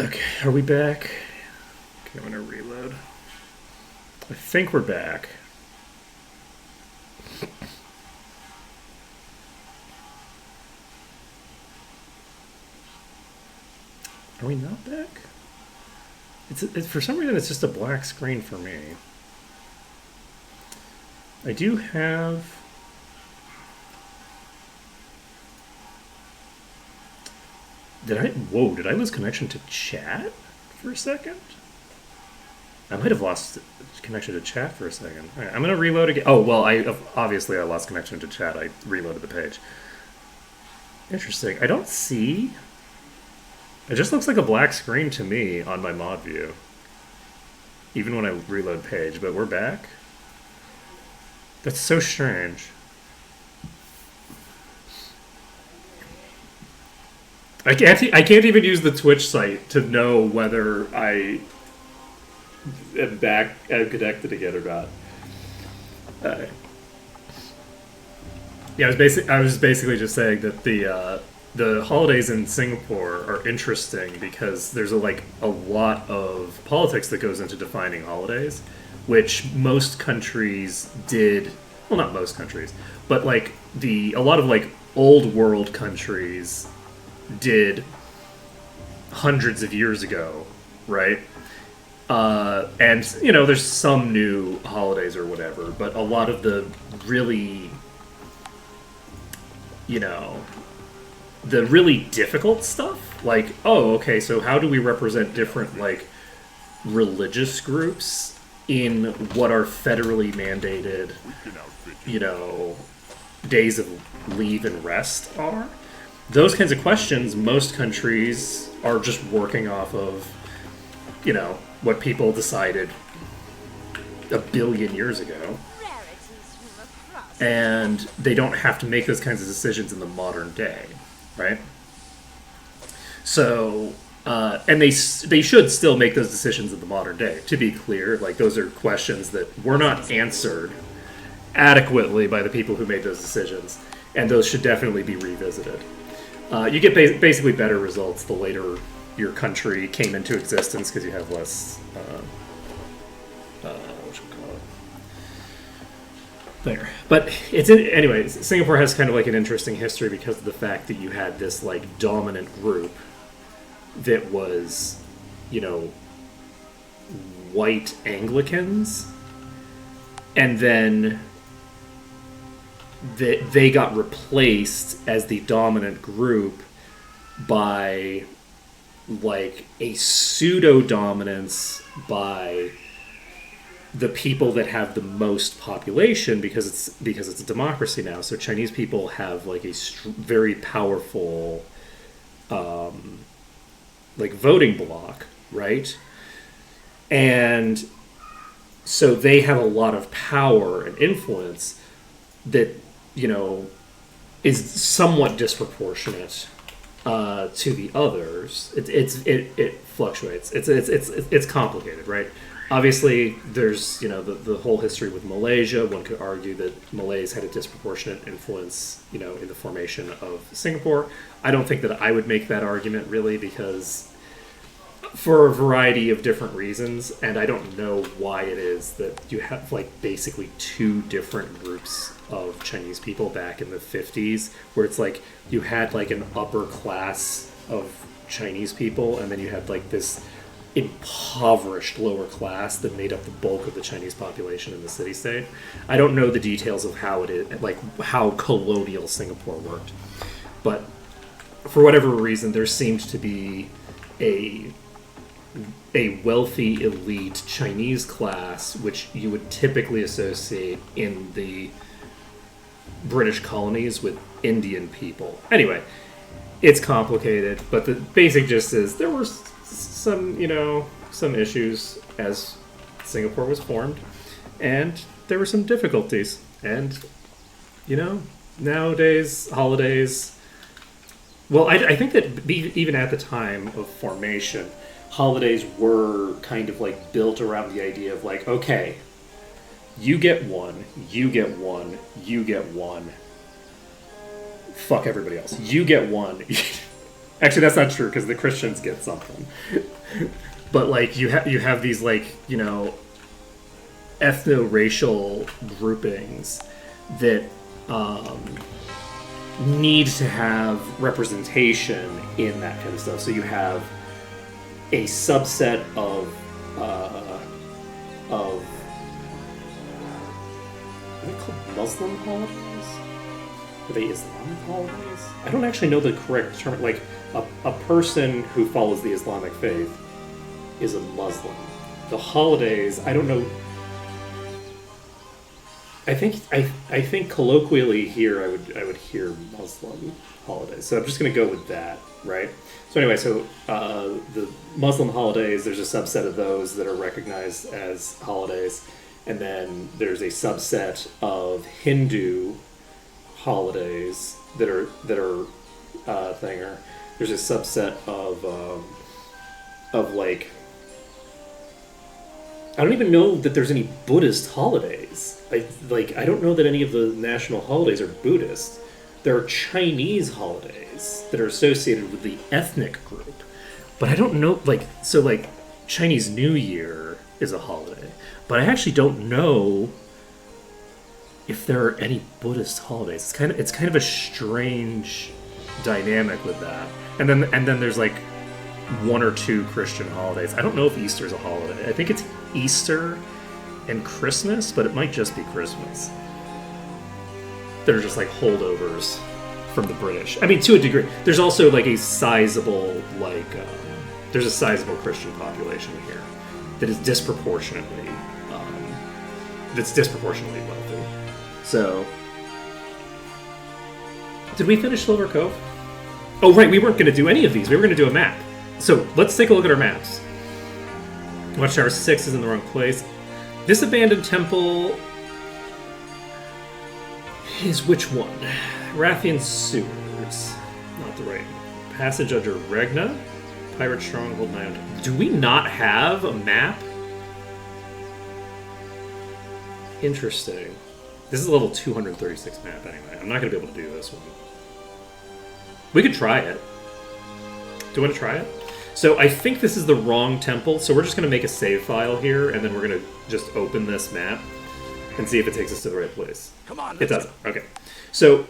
Okay, are we back? Okay, I'm gonna reload. I think we're back. Are we not back? It's for some reason it's just a black screen for me. I do have. Did I? Whoa! Did I lose connection to chat for a second? I might have lost connection to chat for a second. All right, I'm gonna reload again. Oh well, I obviously I lost connection to chat. I reloaded the page. Interesting. I don't see. It just looks like a black screen to me on my mod view, even when I reload page. But we're back. That's so strange. I can't even use the Twitch site to know whether I am back and connected again or not. Uh, yeah, I was basically just saying that the holidays in Singapore are interesting because there's a lot of politics that goes into defining holidays, which most countries did. Well, not most countries, but a lot of old world countries did hundreds of years ago, right? And there's some new holidays or whatever, but a lot of the really, you know, the really difficult stuff, oh, okay, so how do we represent different religious groups in what are federally mandated, days of leave and rest are? Those kinds of questions, most countries are just working off of, what people decided a billion years ago. And they don't have to make those kinds of decisions in the modern day, right? So, and they should still make those decisions in the modern day. To be clear, those are questions that were not answered adequately by the people who made those decisions, and those should definitely be revisited. You get basically better results the later your country came into existence because you have less. What should we call it? There, but anyways. Singapore has kind of an interesting history because of the fact that you had this dominant group that was, white Anglicans, and then they got replaced as the dominant group by a pseudo dominance by the people that have the most population because it's a democracy now. So Chinese people have a very powerful voting bloc, right? And so they have a lot of power and influence that is somewhat disproportionate to the others. It fluctuates. It's complicated, right? Obviously, there's the whole history with Malaysia. One could argue that Malays had a disproportionate influence, in the formation of Singapore. I don't think that I would make that argument really because for a variety of different reasons, and I don't know why it is that you have basically two different groups of Chinese people back in the 50s, where it's you had an upper class of Chinese people, and then you had this impoverished lower class that made up the bulk of the Chinese population in the city-state. I don't know the details of how it is, how colonial Singapore worked, but for whatever reason, there seemed to be a wealthy elite Chinese class, which you would typically associate in the British colonies with Indian people. Anyway, it's complicated, but the basic gist is there were some issues as Singapore was formed, and there were some difficulties. And, nowadays, holidays... Well, I think that even at the time of formation, holidays were kind of built around the idea of okay, you get one, you get one, you get one. Fuck everybody else. You get one. Actually, that's not true because the Christians get something. But like you have these like ethno-racial groupings that need to have representation in that kind of stuff. So you have a subset of are they called Muslim holidays? Are they Islamic holidays? I don't actually know the correct term. Like a person who follows the Islamic faith is a Muslim. The holidays, I don't know. I think colloquially here I would hear Muslim holidays. So I'm just going to go with that, right? So anyway, the Muslim holidays, there's a subset of those that are recognized as holidays, and then there's a subset of Hindu holidays that are thinger. There's a subset of like, I don't even know that there's any Buddhist holidays. I don't know that any of the national holidays are Buddhist. There are Chinese holidays that are associated with the ethnic group. But I don't know, Chinese New Year is a holiday. But I actually don't know if there are any Buddhist holidays. It's kind of a strange dynamic with that. And then there's like one or two Christian holidays. I don't know if Easter's a holiday. I think it's Easter and Christmas, but it might just be Christmas. They're just like holdovers from the British. I mean, to a degree. There's also like a sizable there's a sizable Christian population here that is disproportionately wealthy. So, did we finish Silver Cove? Oh right, we weren't going to do any of these. We were going to do a map. So let's take a look at our maps. Watchtower 6 is in the wrong place. This abandoned temple is which one? Rathian Sewers. Not the right one. Passage under Regna. Pirate Stronghold. Do we not have a map? Interesting. This is a level 236 map anyway. I'm not going to be able to do this one. We could try it. Do you want to try it? So I think this is the wrong temple, so we're just going to make a save file here, and then we're going to just open this map and see if it takes us to the right place. Come on, it doesn't. Okay. So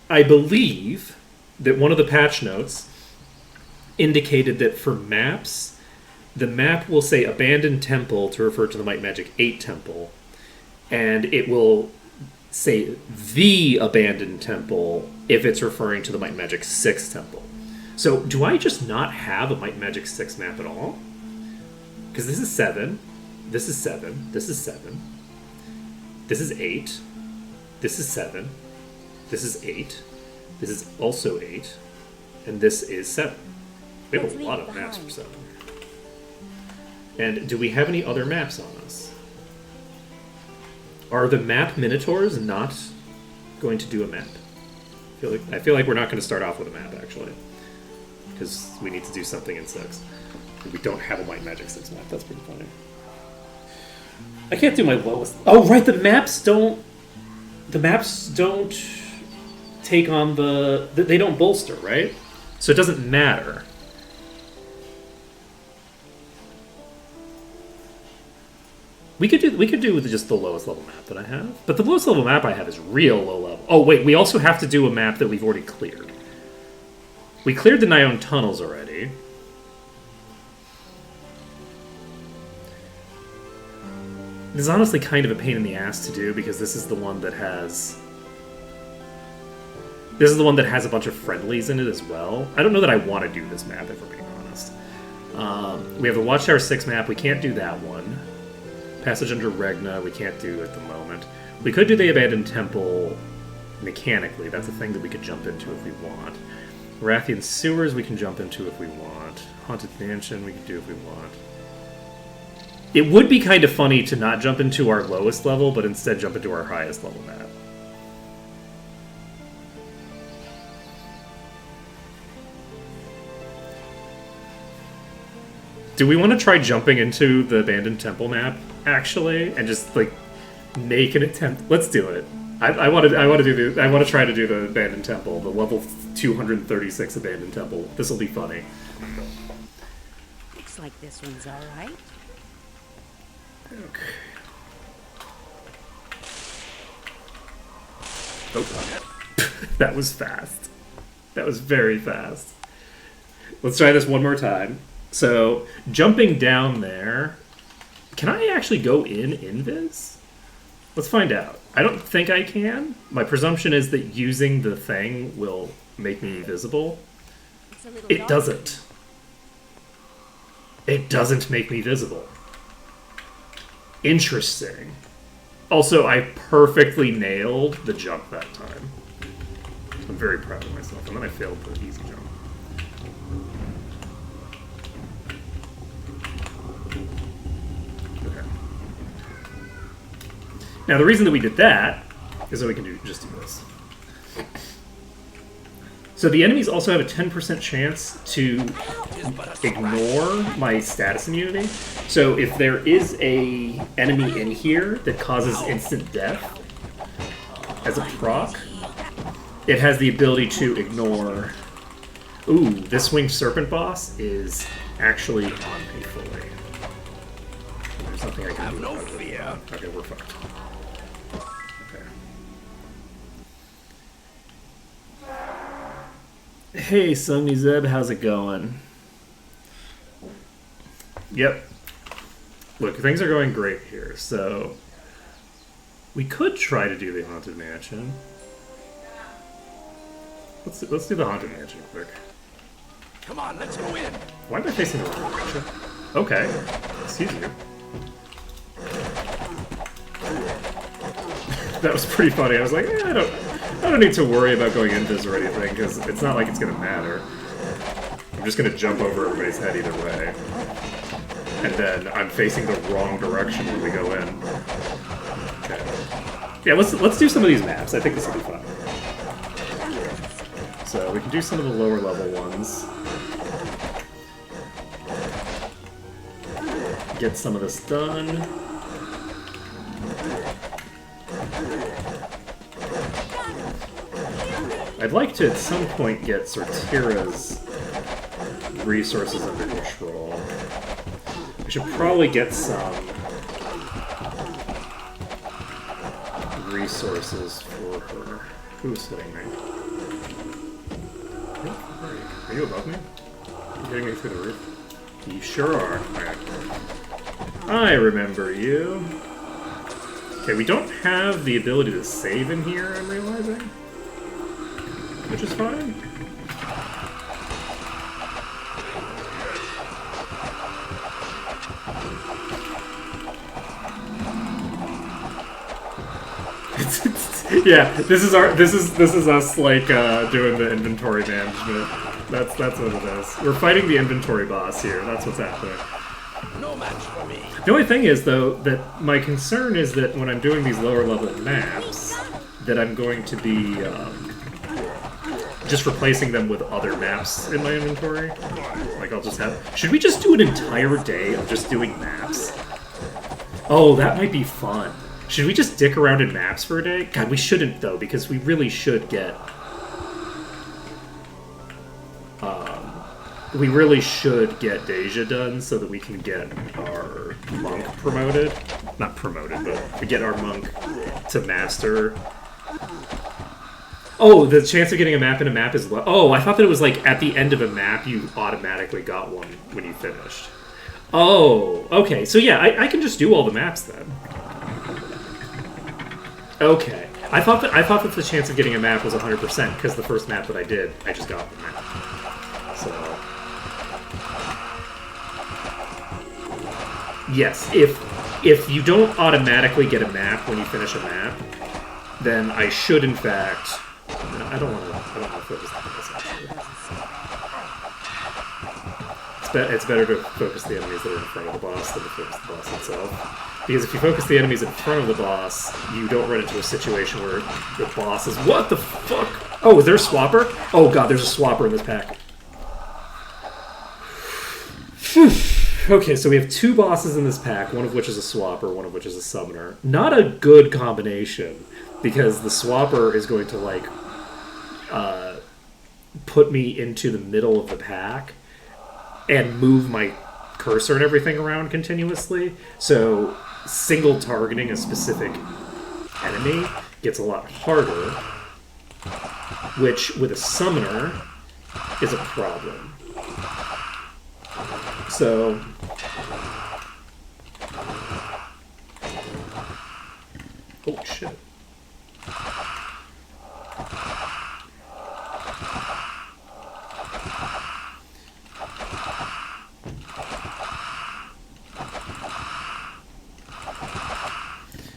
I believe that one of the patch notes indicated that for maps, the map will say Abandoned Temple to refer to the Might and Magic 8 temple, and it will say the Abandoned Temple if it's referring to the Might and Magic 6 temple. So, do I just not have a Might and Magic 6 map at all? Because this is 7, this is 7, this is 7, this is 8, this is 7, this is 8, this is also 8, and this is 7. We have a lot of maps for 7. And do we have any other maps on us? Are the map Minotaurs not going to do a map? I feel like we're not going to start off with a map, actually. Because we need to do something in 6. We don't have a Might and Magic 6 map. That's pretty funny. I can't do my lowest. Oh, right, the maps don't take on they don't bolster, right? So it doesn't matter. We could do with just the lowest level map that I have. But the lowest level map I have is real low level. Oh, wait, we also have to do a map that we've already cleared. We cleared the Nyon tunnels already. This is honestly kind of a pain in the ass to do because this is the one that has... This is the one that has a bunch of friendlies in it as well. I don't know that I want to do this map, if we're being honest. We have the Watchtower 6 map. We can't do that one. Passage under Regna, we can't do at the moment. We could do the Abandoned Temple mechanically. That's a thing that we could jump into if we want. Rathian Sewers we can jump into if we want. Haunted Mansion we can do if we want. It would be kind of funny to not jump into our lowest level, but instead jump into our highest level map. Do we want to try jumping into the Abandoned Temple map, actually? And just, like, make an attempt? Let's do it. I want to try to do the abandoned temple, the level 236 abandoned temple. This will be funny. Looks like this one's all right. Okay. Oh, that was fast. That was very fast. Let's try this one more time. So, jumping down there, can I actually go in invis? Let's find out. I don't think I can. My presumption is that using the thing will make me visible. It doesn't. It doesn't make me visible. Interesting. Also, I perfectly nailed the jump that time. I'm very proud of myself. And then I failed the easy jump. Okay. Now, the reason that we did that is that we can just do this. So the enemies also have a 10% chance to ignore my status immunity. So if there is a enemy in here that causes instant death as a proc, it has the ability to ignore... Ooh, this winged serpent boss is actually on me fully. There's nothing I can do. Have no fear. Okay, we're fucked. Hey, Sunny Zeb, how's it going? Yep. Look, things are going great here, so... We could try to do the Haunted Mansion. Let's do the Haunted Mansion quick. Come on, let's go in. Why am I facing the wrong direction? Okay. Excuse you. That was pretty funny. I was like, I don't need to worry about going invis or anything, because it's not like it's going to matter. I'm just going to jump over everybody's head either way. And then I'm facing the wrong direction when we go in. Okay. Yeah, let's do some of these maps. I think this will be fun. So we can do some of the lower level ones. Get some of this done. I'd like to, at some point, get Sortira's resources under control. We should probably get some resources for her. Who's hitting me? Are you above me? Are you hitting me through the roof? You sure are. Right. I remember you. Okay, we don't have the ability to save in here, I'm realizing. Which is fine. Yeah, this is us like doing the inventory management. That's what it is. We're fighting the inventory boss here. That's what's happening. No match for me. The only thing is, though, that my concern is that when I'm doing these lower level maps, that I'm going to be just replacing them with other maps in my inventory. Like, I'll just have... Should we just do an entire day of just doing maps? Oh, that might be fun. Should we just dick around in maps for a day? God, we shouldn't, though, because we really should get... we really should get Deja done so that we can get our monk promoted. Not promoted, but to get our monk to master. Oh, the chance of getting a map in a map is low. Oh, I thought that it was like at the end of a map you automatically got one when you finished. Oh, okay. So yeah, I can just do all the maps then. Okay. I thought that the chance of getting a map was 100% because the first map that I did, I just got the map. So yes, if you don't automatically get a map when you finish a map, then I should in fact. I don't want to focus on this actually. It's better to focus the enemies that are in front of the boss than to focus the boss itself. Because if you focus the enemies in front of the boss, you don't run into a situation where the boss is, what the fuck? Oh, is there a swapper? Oh god, there's a swapper in this pack. Okay, so we have two bosses in this pack, one of which is a swapper, one of which is a summoner. Not a good combination. because the swapper is going to like put me into the middle of the pack and move my cursor and everything around continuously. So single targeting a specific enemy gets a lot harder, which with a summoner is a problem. So oh shit.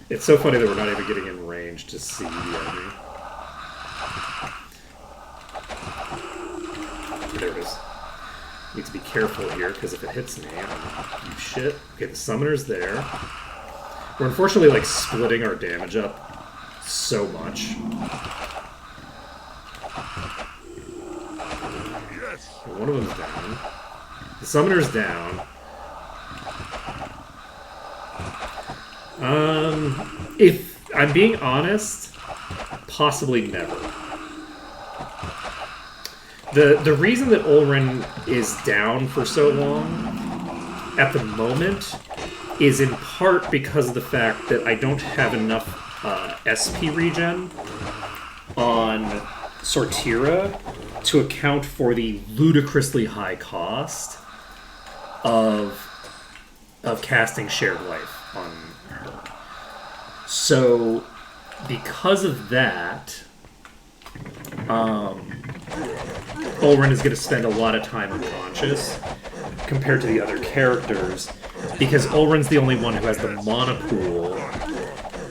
It's so funny that we're not even getting in range to see the enemy. There it is. Need to be careful here, because if it hits me, I'm do shit. Okay, the summoner's there. We're unfortunately like splitting our damage up so much. Yes. One of them's down. The summoner's down. If I'm being honest, possibly never. The reason that Ulrin is down for so long at the moment is in part because of the fact that I don't have enough SP regen on Sortira to account for the ludicrously high cost of casting Shared Life on her. So, because of that, Ulrin is going to spend a lot of time unconscious compared to the other characters, because Ulrin's the only one who has the mana pool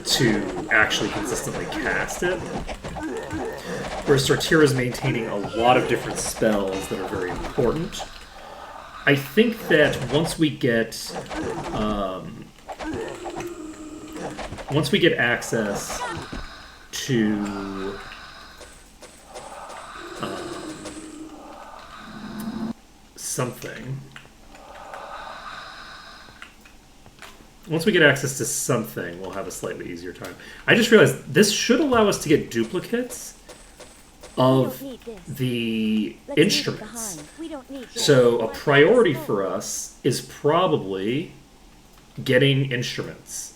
to actually consistently cast it. Whereas Sortira's maintaining a lot of different spells that are very important. I think that once we get access to something. Once we get access to something, we'll have a slightly easier time. I just realized this should allow us to get duplicates of the instruments. So a priority for us is probably getting instruments.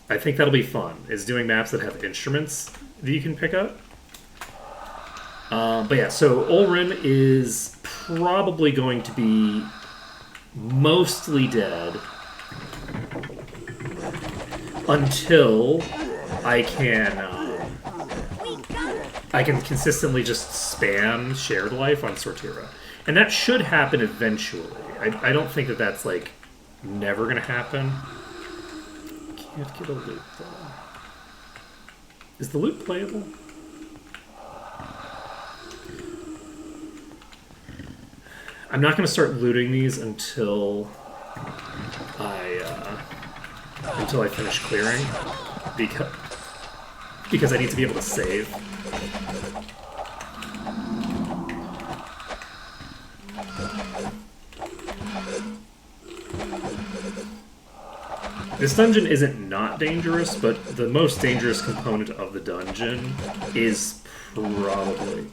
I think that'll be fun, is doing maps that have instruments that you can pick up. But yeah, so Ulrin is probably going to be mostly dead until I can consistently just spam Shared Life on Sortira. And that should happen eventually. I don't think that that's, like, never going to happen. Can't get a loot, though. Is the loot playable? I'm not going to start looting these until I finish clearing, because I need to be able to save. This dungeon isn't not dangerous, but the most dangerous component of the dungeon is probably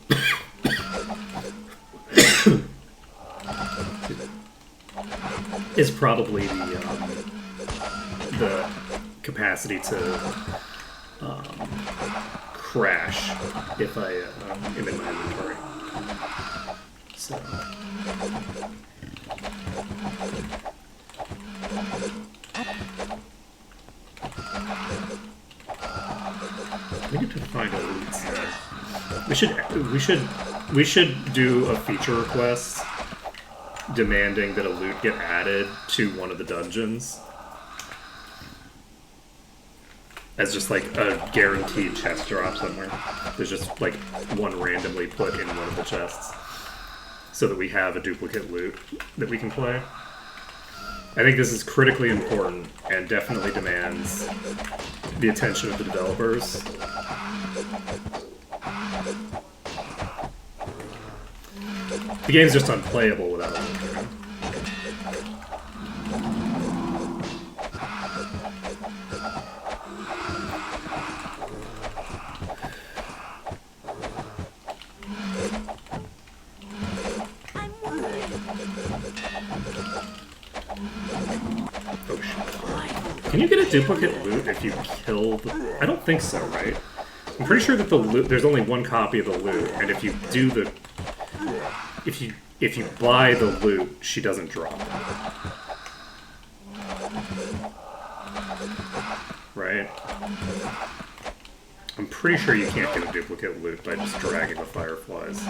the capacity to crash if I am in my inventory. So. We need to find a loot set. We should do a feature request demanding that a loot get added to one of the dungeons as just like a guaranteed chest drop somewhere. There's just like one randomly put in one of the chests so that we have a duplicate loot that we can play. I think this is critically important and definitely demands the attention of the developers. The game's just unplayable without it. Can you get a duplicate loot if you kill the... I don't think so, right? I'm pretty sure that the loot... There's only one copy of the loot, and if you do the... If you buy the loot, she doesn't drop it. Right? I'm pretty sure you can't get a duplicate loot by just dragging the fireflies.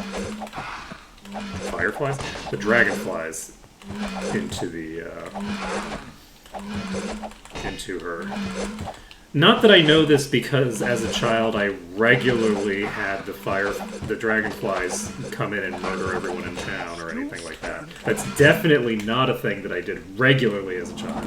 Fireflies? The dragonflies into the, into her. Not that I know this because as a child I regularly had the dragonflies come in and murder everyone in town or anything like that. That's definitely not a thing that I did regularly as a child.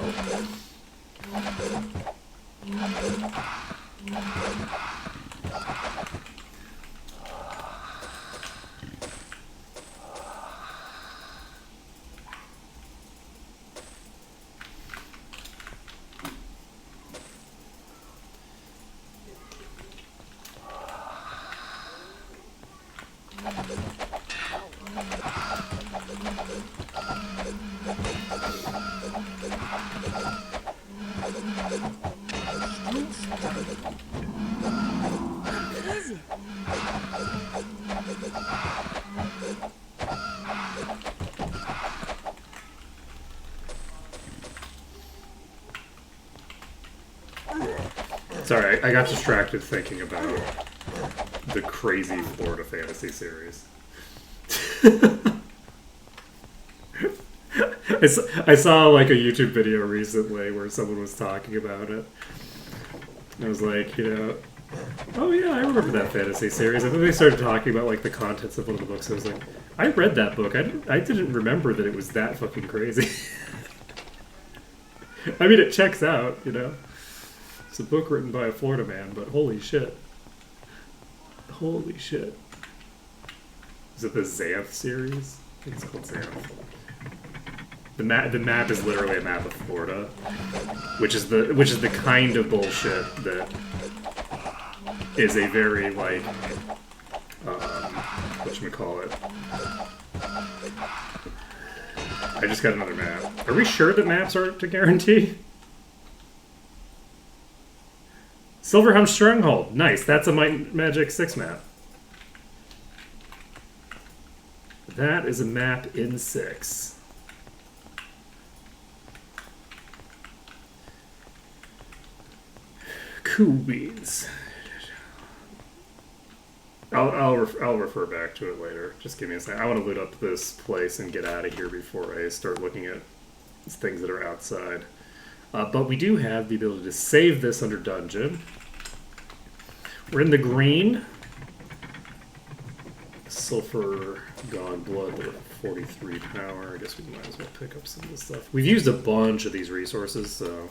Sorry, I got distracted thinking about the crazy Florida fantasy series. I saw like a YouTube video recently where someone was talking about it. And I was like, you know, oh yeah, I remember that fantasy series. And then they started talking about like the contents of one of the books. I was like, I read that book. I didn't remember that it was that fucking crazy. I mean, it checks out, you know. It's a book written by a Florida man, but holy shit. Holy shit. Is it the Xanth series? I think it's called Xanth. The map is literally a map of Florida, which is the kind of bullshit that is a very like whatchamacallit. I just got another map. Are we sure that maps aren't to guarantee? Silverhound Stronghold. Nice. That's a Might Magic 6 map. That is a map in 6. Cool beans. I'll refer back to it later. Just give me a second. I want to loot up this place and get out of here before I start looking at things that are outside. But we do have the ability to save this under dungeon. We're in the green. Sulfur, Gone Blood, they're 43 power. I guess we might as well pick up some of this stuff. We've used a bunch of these resources, so...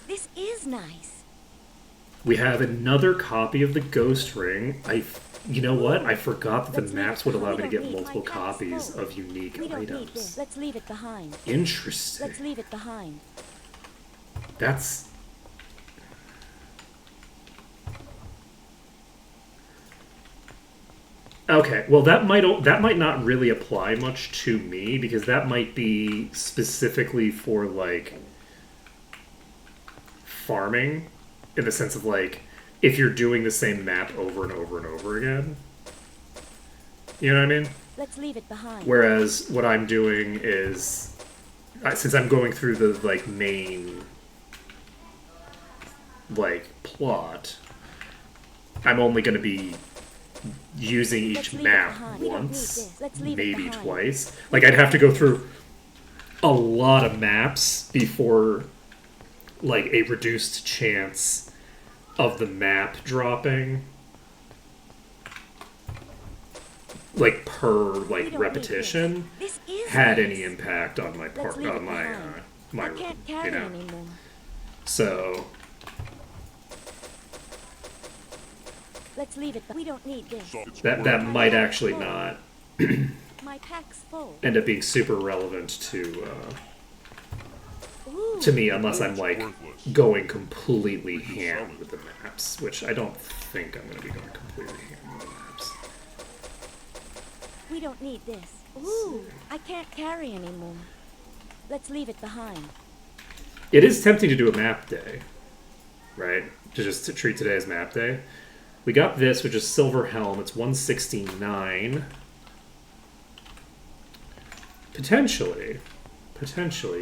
This is nice. We have another copy of the Ghost Ring. You know what? I forgot that the maps would allow me to get multiple copies of unique items. Let's leave it behind. Interesting. Let's leave it behind. That's... Okay, well that might not really apply much to me because that might be specifically for like farming in the sense of like if you're doing the same map over and over and over again. You know what I mean? Let's leave it behind. Whereas what I'm doing is since I'm going through the like main like plot, I'm only going to be using each map once, maybe twice. Like, I'd have to go through a lot of maps before, like, a reduced chance of the map dropping, like, per, like, repetition, had any impact on my part, on my room, you know? So... Let's leave it. We don't need this. That might actually not My pack's full. end up being super relevant to me unless I'm like going completely ham with the maps, which I don't think I'm going to be going completely ham with the maps. We don't need this. Ooh, I can't carry anymore. Let's leave it behind. It is tempting to do a map day, right? To treat today as map day. We got this, which is Silver Helm. It's 169. Potentially.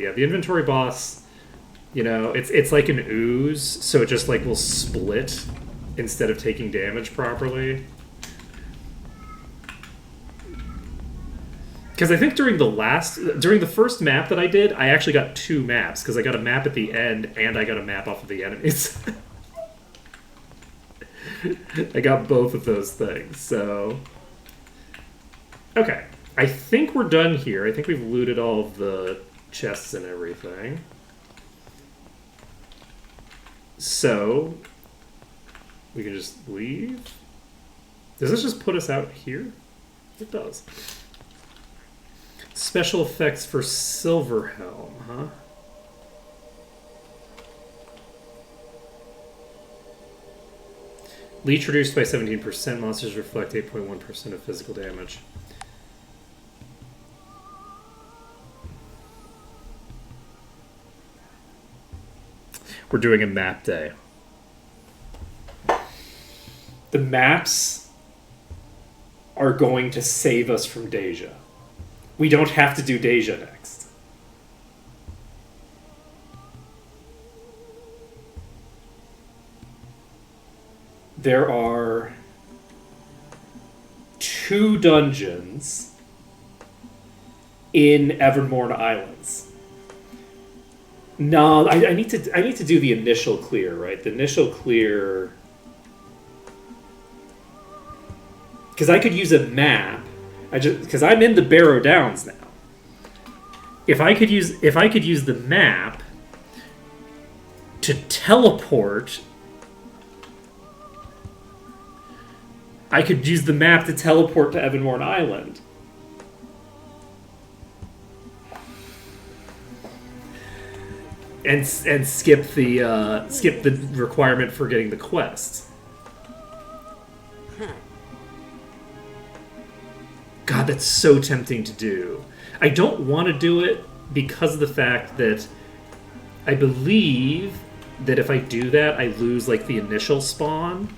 Yeah, the inventory boss, you know, it's like an ooze, so it just like will split instead of taking damage properly. Because I think during the first map that I did, I actually got 2 maps, because I got a map at the end and I got a map off of the enemies. I got both of those things, so... Okay, I think we're done here. I think we've looted all of the chests and everything. So, we can just leave? Does this just put us out here? It does. Special effects for Silverhelm, huh? Leech reduced by 17%. Monsters reflect 8.1% of physical damage. We're doing a map day. The maps are going to save us from Deja. We don't have to do Deja next. There are 2 dungeons in Evermorn Islands. No, I need to do the initial clear, right? The initial clear, because I could use a map. Because I'm in the Barrow Downs now. If I could use the map to teleport, I could use the map to teleport to Evermorn Island. And skip the requirement for getting the quest. God, that's so tempting to do. I don't want to do it because of the fact that I believe that if I do that, I lose like the initial spawn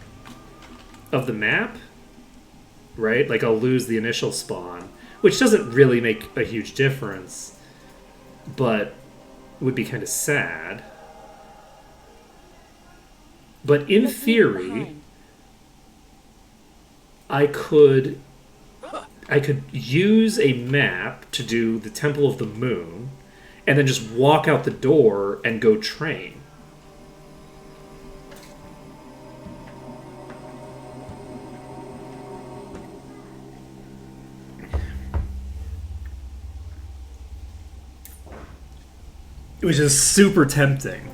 of the map, right? Like I'll lose the initial spawn, which doesn't really make a huge difference, but would be kind of sad. But in theory, I could use a map to do the Temple of the Moon, and then just walk out the door and go train. Which is super tempting.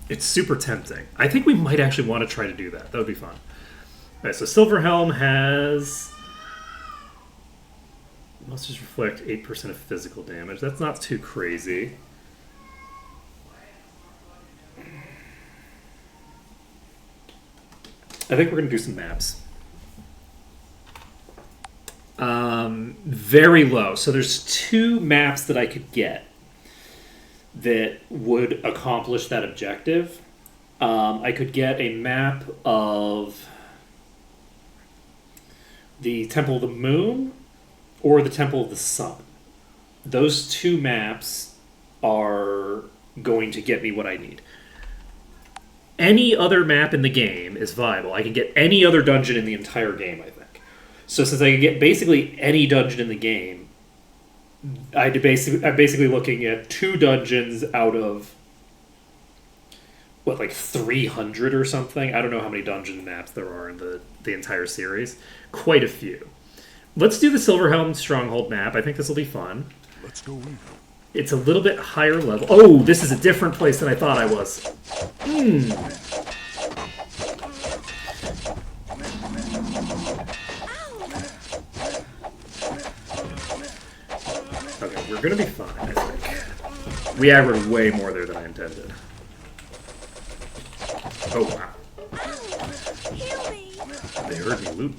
It's super tempting. I think we might actually want to try to do that. That would be fun. Alright, so Silverhelm has... Monsters reflect 8% of physical damage. That's not too crazy. I think we're going to do some maps. Very low. So there's 2 maps that I could get that would accomplish that objective. I could get a map of the Temple of the Moon or the Temple of the Sun. Those 2 maps are going to get me what I need. Any other map in the game is viable. I can get any other dungeon in the entire game, I think. So since I can get basically any dungeon in the game, I'm basically looking at 2 dungeons out of, what, like 300 or something? I don't know how many dungeon maps there are in the entire series. Quite a few. Let's do the Silverhelm Stronghold map. I think this will be fun. Let's go in. It's a little bit higher level. Oh, this is a different place than I thought I was. Okay, we're gonna be fine, I think. We aggroed way more there than I intended. Oh, wow. They heard me loot.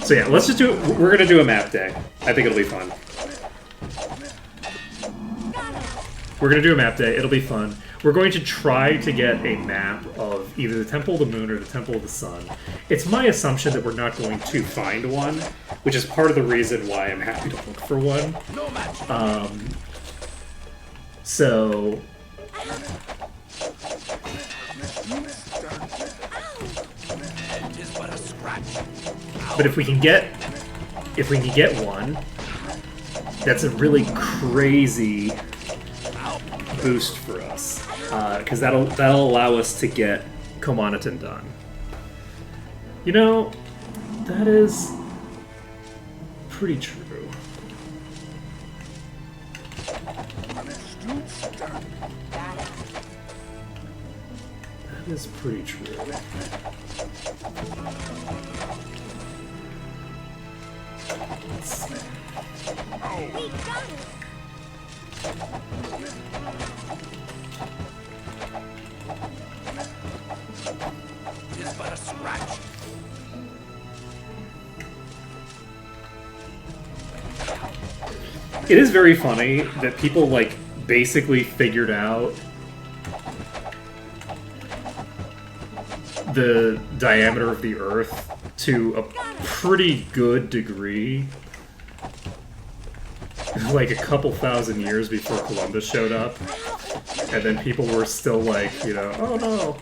So yeah, let's just do it. We're gonna do a map day. I think it'll be fun. We're going to do a map day. It'll be fun. We're going to try to get a map of either the Temple of the Moon or the Temple of the Sun. It's my assumption that we're not going to find one, which is part of the reason why I'm happy to look for one. So... But if we can get one, that's a really crazy boost for us, because that'll allow us to get Komanaton done. You know, that is pretty true. That is pretty true. Let's see. We got it. It's but a scratch. It is very funny that people, like, basically figured out the diameter of the Earth to a pretty good degree, like a couple thousand years before Columbus showed up, and then people were still like, you know, oh no,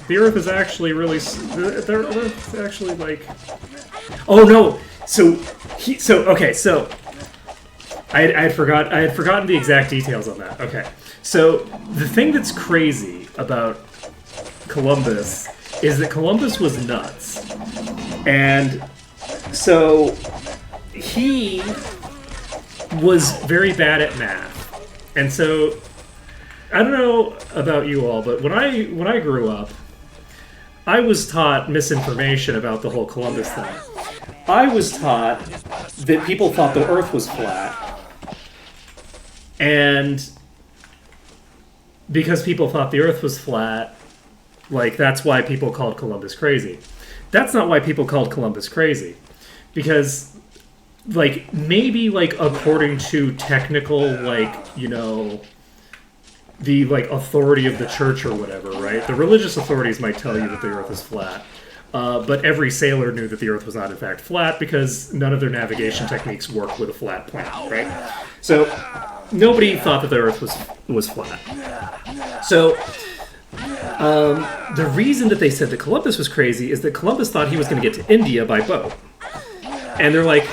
the Earth is actually really, the Earth is actually like, oh no, so I had forgotten the exact details on that. Okay, so the thing that's crazy about Columbus is that Columbus was nuts. And so he was very bad at math. And so I don't know about you all, but when I grew up, I was taught misinformation about the whole Columbus thing. I was taught that people thought the Earth was flat. And because people thought the Earth was flat, like, that's why people called Columbus crazy. That's not why people called Columbus crazy. Because, like, maybe, like, according to technical, like, you know, the, like, authority of the church or whatever, right? The religious authorities might tell you that the Earth is flat. But every sailor knew that the Earth was not, in fact, flat because none of their navigation techniques work with a flat planet, right? So, nobody thought that the Earth was flat. So... the reason that they said that Columbus was crazy is that Columbus thought he was going to get to India by boat. And they're like,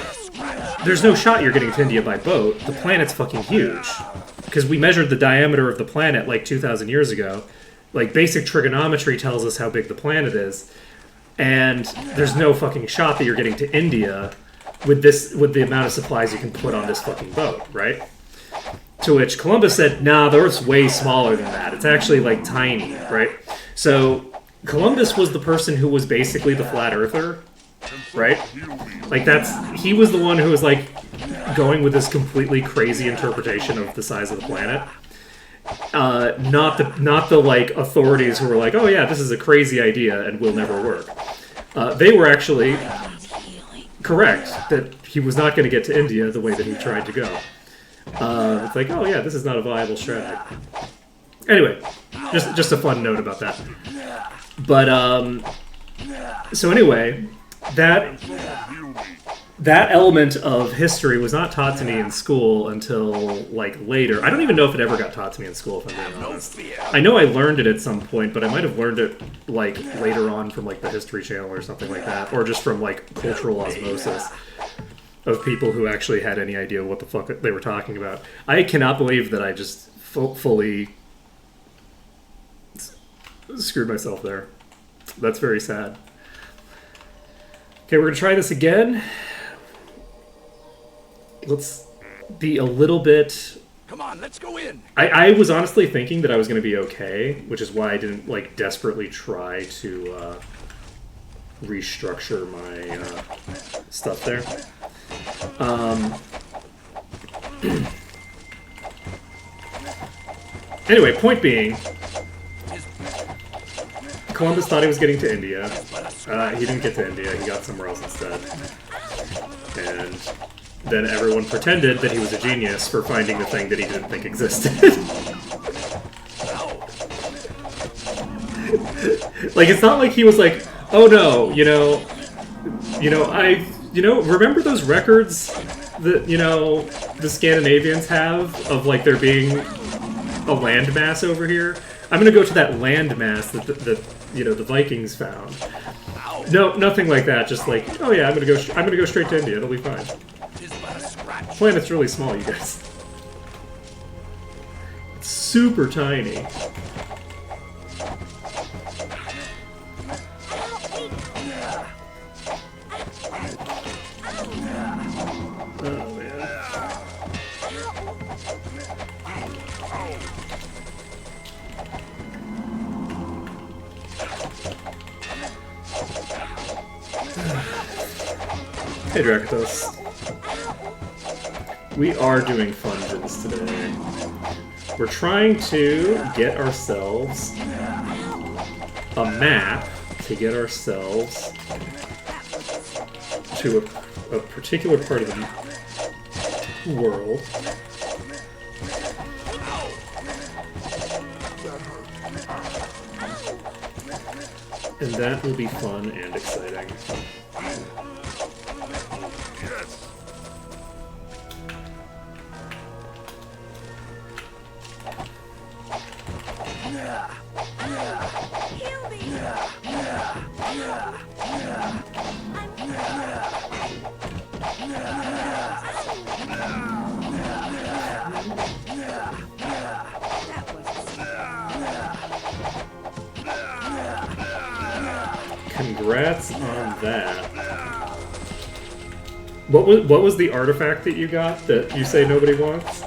there's no shot you're getting to India by boat. The planet's fucking huge. Because we measured the diameter of the planet like 2,000 years ago. Like, basic trigonometry tells us how big the planet is. And there's no fucking shot that you're getting to India with the amount of supplies you can put on this fucking boat, right? To which Columbus said, nah, the Earth's way smaller than that. It's actually, like, tiny, right? So, Columbus was the person who was basically the flat earther, right? Like, he was the one who was, like, going with this completely crazy interpretation of the size of the planet. Not the, like, authorities who were like, oh yeah, this is a crazy idea and will never work. They were actually correct that he was not going to get to India the way that he tried to go. It's like, oh yeah, this is not a viable strategy. Anyway, just a fun note about that. But so anyway, that element of history was not taught to me in school until like later. I don't even know if it ever got taught to me in school, if I'm being honest. I know I learned it at some point, but I might have learned it like later on from like the History Channel or something like that, or just from like cultural osmosis of people who actually had any idea what the fuck they were talking about. I cannot believe that I just fully screwed myself there. That's very sad. Okay, we're going to try this again. Let's be a little bit... Come on, let's go in. I was honestly thinking that I was going to be okay, which is why I didn't like desperately try to restructure my stuff there. Anyway, point being, Columbus thought he was getting to India. He didn't get to India. He got somewhere else instead. And then everyone pretended that he was a genius for finding the thing that he didn't think existed. Like, it's not like he was like, oh no, remember those records that, the Scandinavians have of, like, there being a landmass over here? I'm gonna go to that landmass that the Vikings found. No, nothing like that. Just like, oh yeah, I'm gonna go straight to India. It'll be fine. Planet's really small, you guys. It's super tiny. Oh man. Hey, Drakatos. We are doing fungeons today. We're trying to get ourselves a map to get ourselves to a particular part of the world. And that will be fun and exciting. Congrats on that. What was the artifact that you got that you say nobody wants?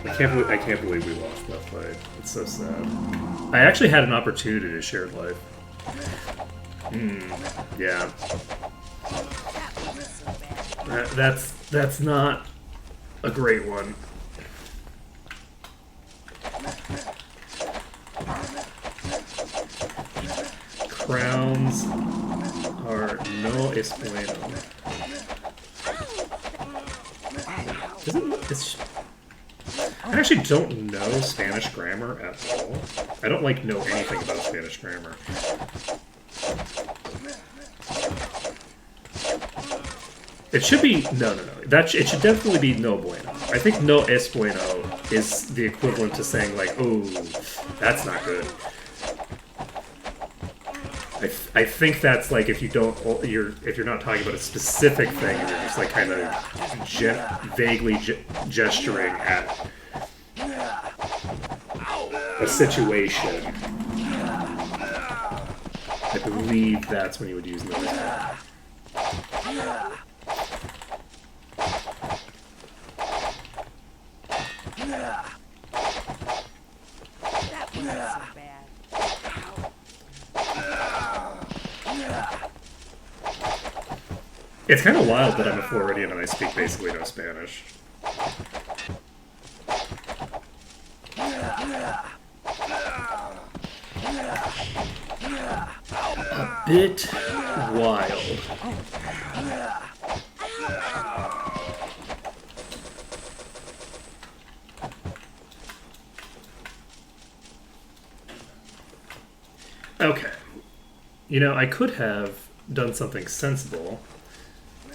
I can't believe we lost that fight. It's so sad. I actually had an opportunity to share life. Yeah. That's not a great one. Crowns are no es bueno. I actually don't know Spanish grammar at all. I don't know anything about Spanish grammar. It should be no. It should definitely be no bueno. I think no es bueno is the equivalent to saying like, oh, that's not good. I think that's like if you're not talking about a specific thing, you're just like kind of vaguely gesturing at a situation. I believe that's when you would use no es bueno. It's kind of wild that I'm a Floridian and I speak basically no Spanish. A bit wild. Okay. I could have done something sensible.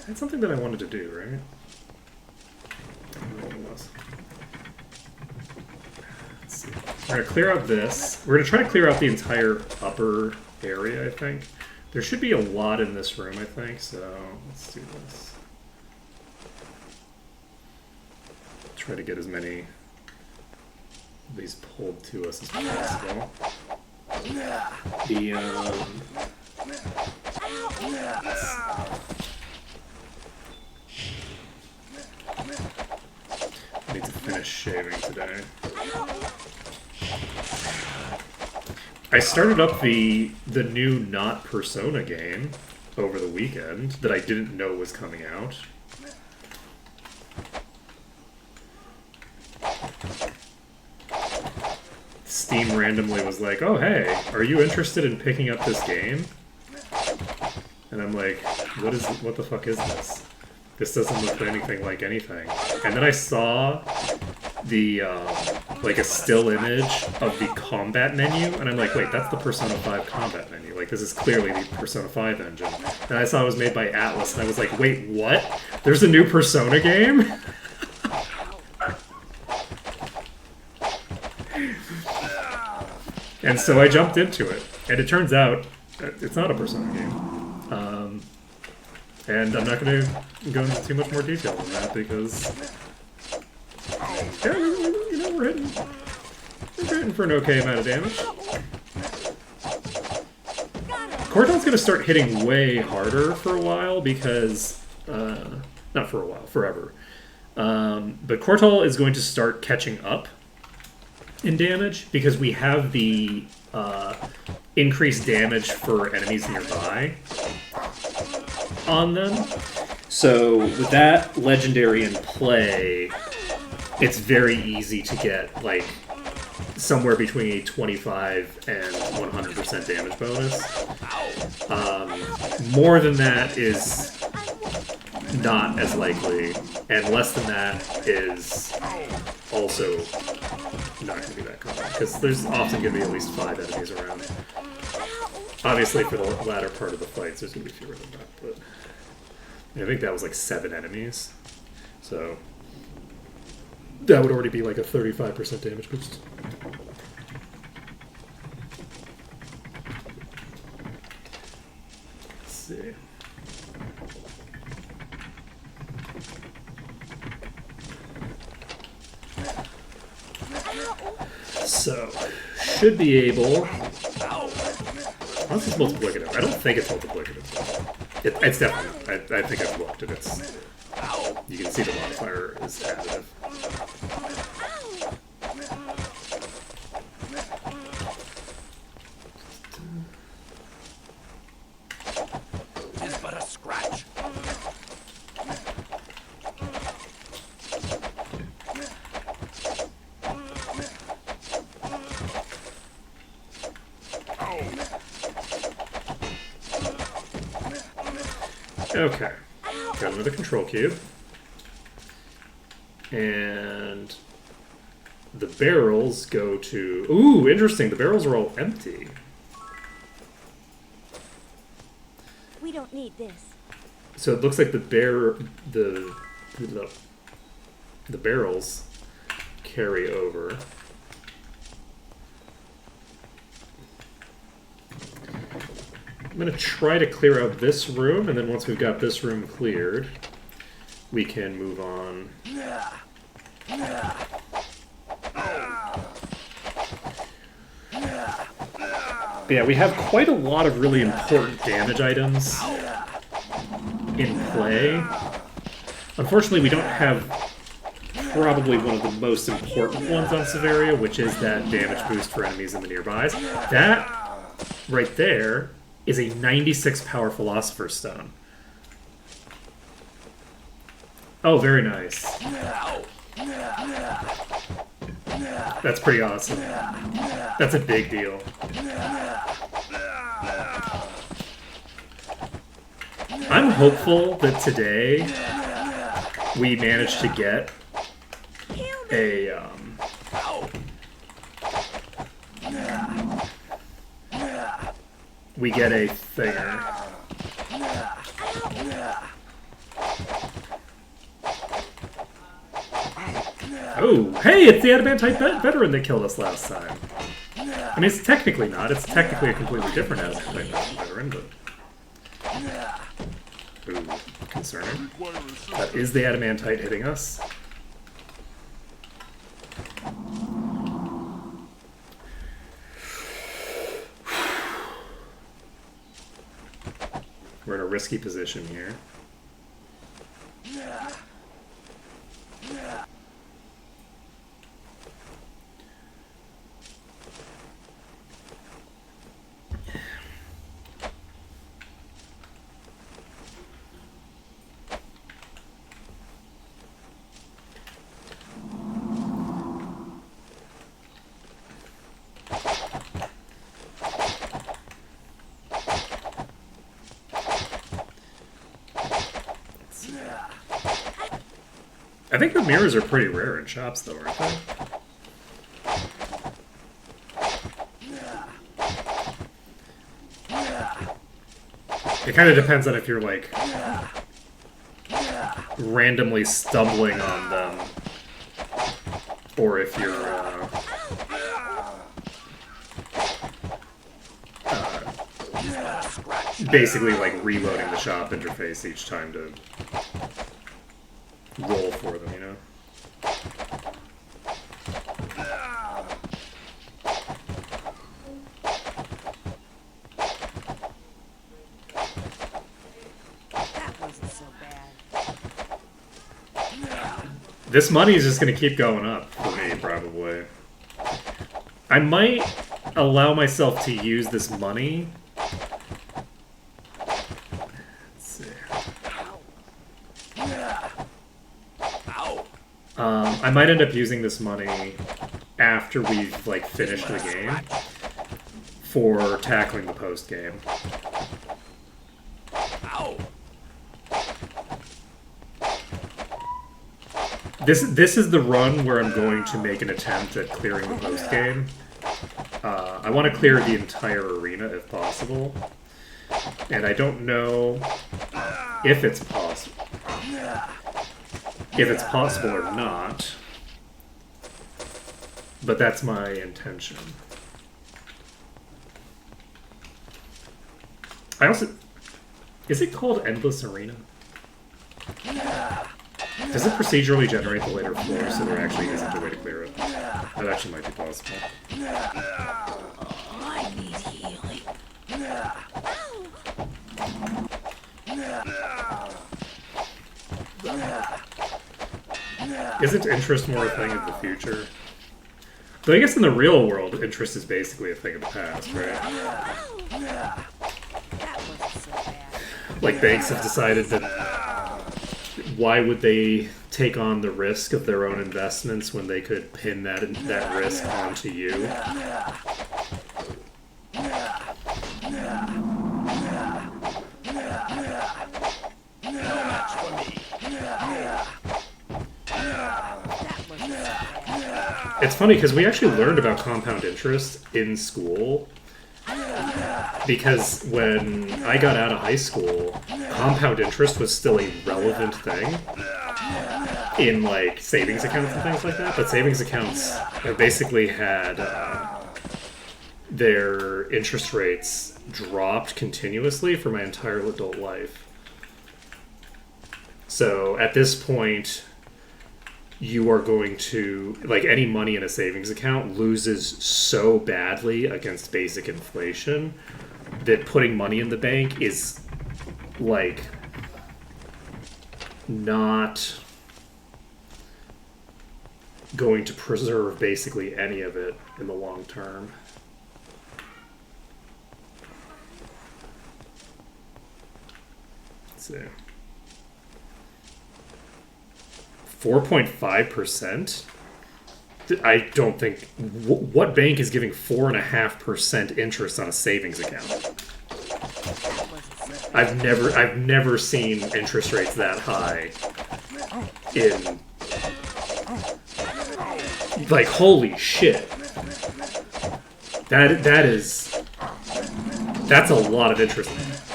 That's something that I wanted to do, right? I don't know what it was. Let's see. We're going to clear out this. We're going to try to clear out the entire upper area, I think. There should be a lot in this room, I think, so let's do this. Try to get as many of these pulled to us as possible. I need to finish shaving today. I started up the new Not Persona game over the weekend that I didn't know was coming out. Steam randomly was like, "Oh hey, are you interested in picking up this game?" And I'm like, what the fuck is this? This doesn't look anything like anything. And then I saw the like a still image of the combat menu, and I'm like, wait, that's the Persona 5 combat menu. Like, this is clearly the Persona 5 engine. And I saw it was made by Atlas, and I was like, wait, what? There's a new Persona game? And so I jumped into it, and it turns out it's not a Persona game. And I'm not going to go into too much more detail than that because, yeah, you know, we're hitting for an okay amount of damage. Cortal's going to start hitting way harder for a while because, not for a while, forever. But Cortal is going to start catching up in damage because we have the increased damage for enemies nearby on them. So with that legendary in play, it's very easy to get like somewhere between a 25 and 100% damage bonus. More than that is not as likely, and less than that is also not going to be that common, because there's often going to be at least 5 enemies around. Obviously, for the latter part of the fights, there's going to be fewer than that, but I think that was like 7 enemies, so that would already be like a 35% damage boost. Let's see. So, should be able... Unless it's multiplicative. I don't think it's multiplicative. It's definitely not. I think I've looked and it's... You can see the modifier is additive. It's but a scratch. Okay. Got another control cube. And the barrels go to... Ooh, interesting. The barrels are all empty. We don't need this. So it looks like the barrels carry over. I'm going to try to clear out this room, and then once we've got this room cleared, we can move on. But yeah, we have quite a lot of really important damage items in play. Unfortunately, we don't have probably one of the most important ones on Severia, which is that damage boost for enemies in the nearbys. That right there is a 96 power Philosopher's Stone. Oh, very nice. That's pretty awesome. That's a big deal. I'm hopeful that today we manage to get a we get a thinger. Oh, hey, it's the adamantite veteran that killed us last time. I mean, it's technically not. It's technically a completely different adamantite veteran, but... Ooh, concerning. That is the adamantite hitting us. We're in a risky position here. I think the mirrors are pretty rare in shops, though, aren't they? It kind of depends on if you're, like, randomly stumbling on them, or if you're, basically, like, reloading the shop interface each time to roll for them, you know? That wasn't so bad. This money is just going to keep going up for me, probably. I might allow myself to use this money. Let's see. I might end up using this money after we've, like, finished the game for tackling the post-game. This is the run where I'm going to make an attempt at clearing the post game. I want to clear the entire arena if possible, and I don't know if it's possible. If it's possible or not, but that's my intention. I also... Is it called Endless Arena? Does it procedurally generate the later floor so there actually isn't a way to clear it? That actually might be possible. I need healing. Isn't interest more a thing of the future? Though I guess in the real world, interest is basically a thing of the past, right? That wasn't so bad. Like, banks have decided that why would they take on the risk of their own investments when they could pin that risk onto you? It's funny because we actually learned about compound interest in school, because when I got out of high school, compound interest was still a relevant thing in, like, savings accounts and things like that. But savings accounts basically had their interest rates dropped continuously for my entire adult life. So at this point, you are going to, like, any money in a savings account loses so badly against basic inflation that putting money in the bank is, like, not going to preserve basically any of it in the long term. Let's see. 4.5%? I don't think... What bank is giving 4.5% interest on a savings account? I've never seen interest rates that high in... Like, holy shit. That's a lot of interest.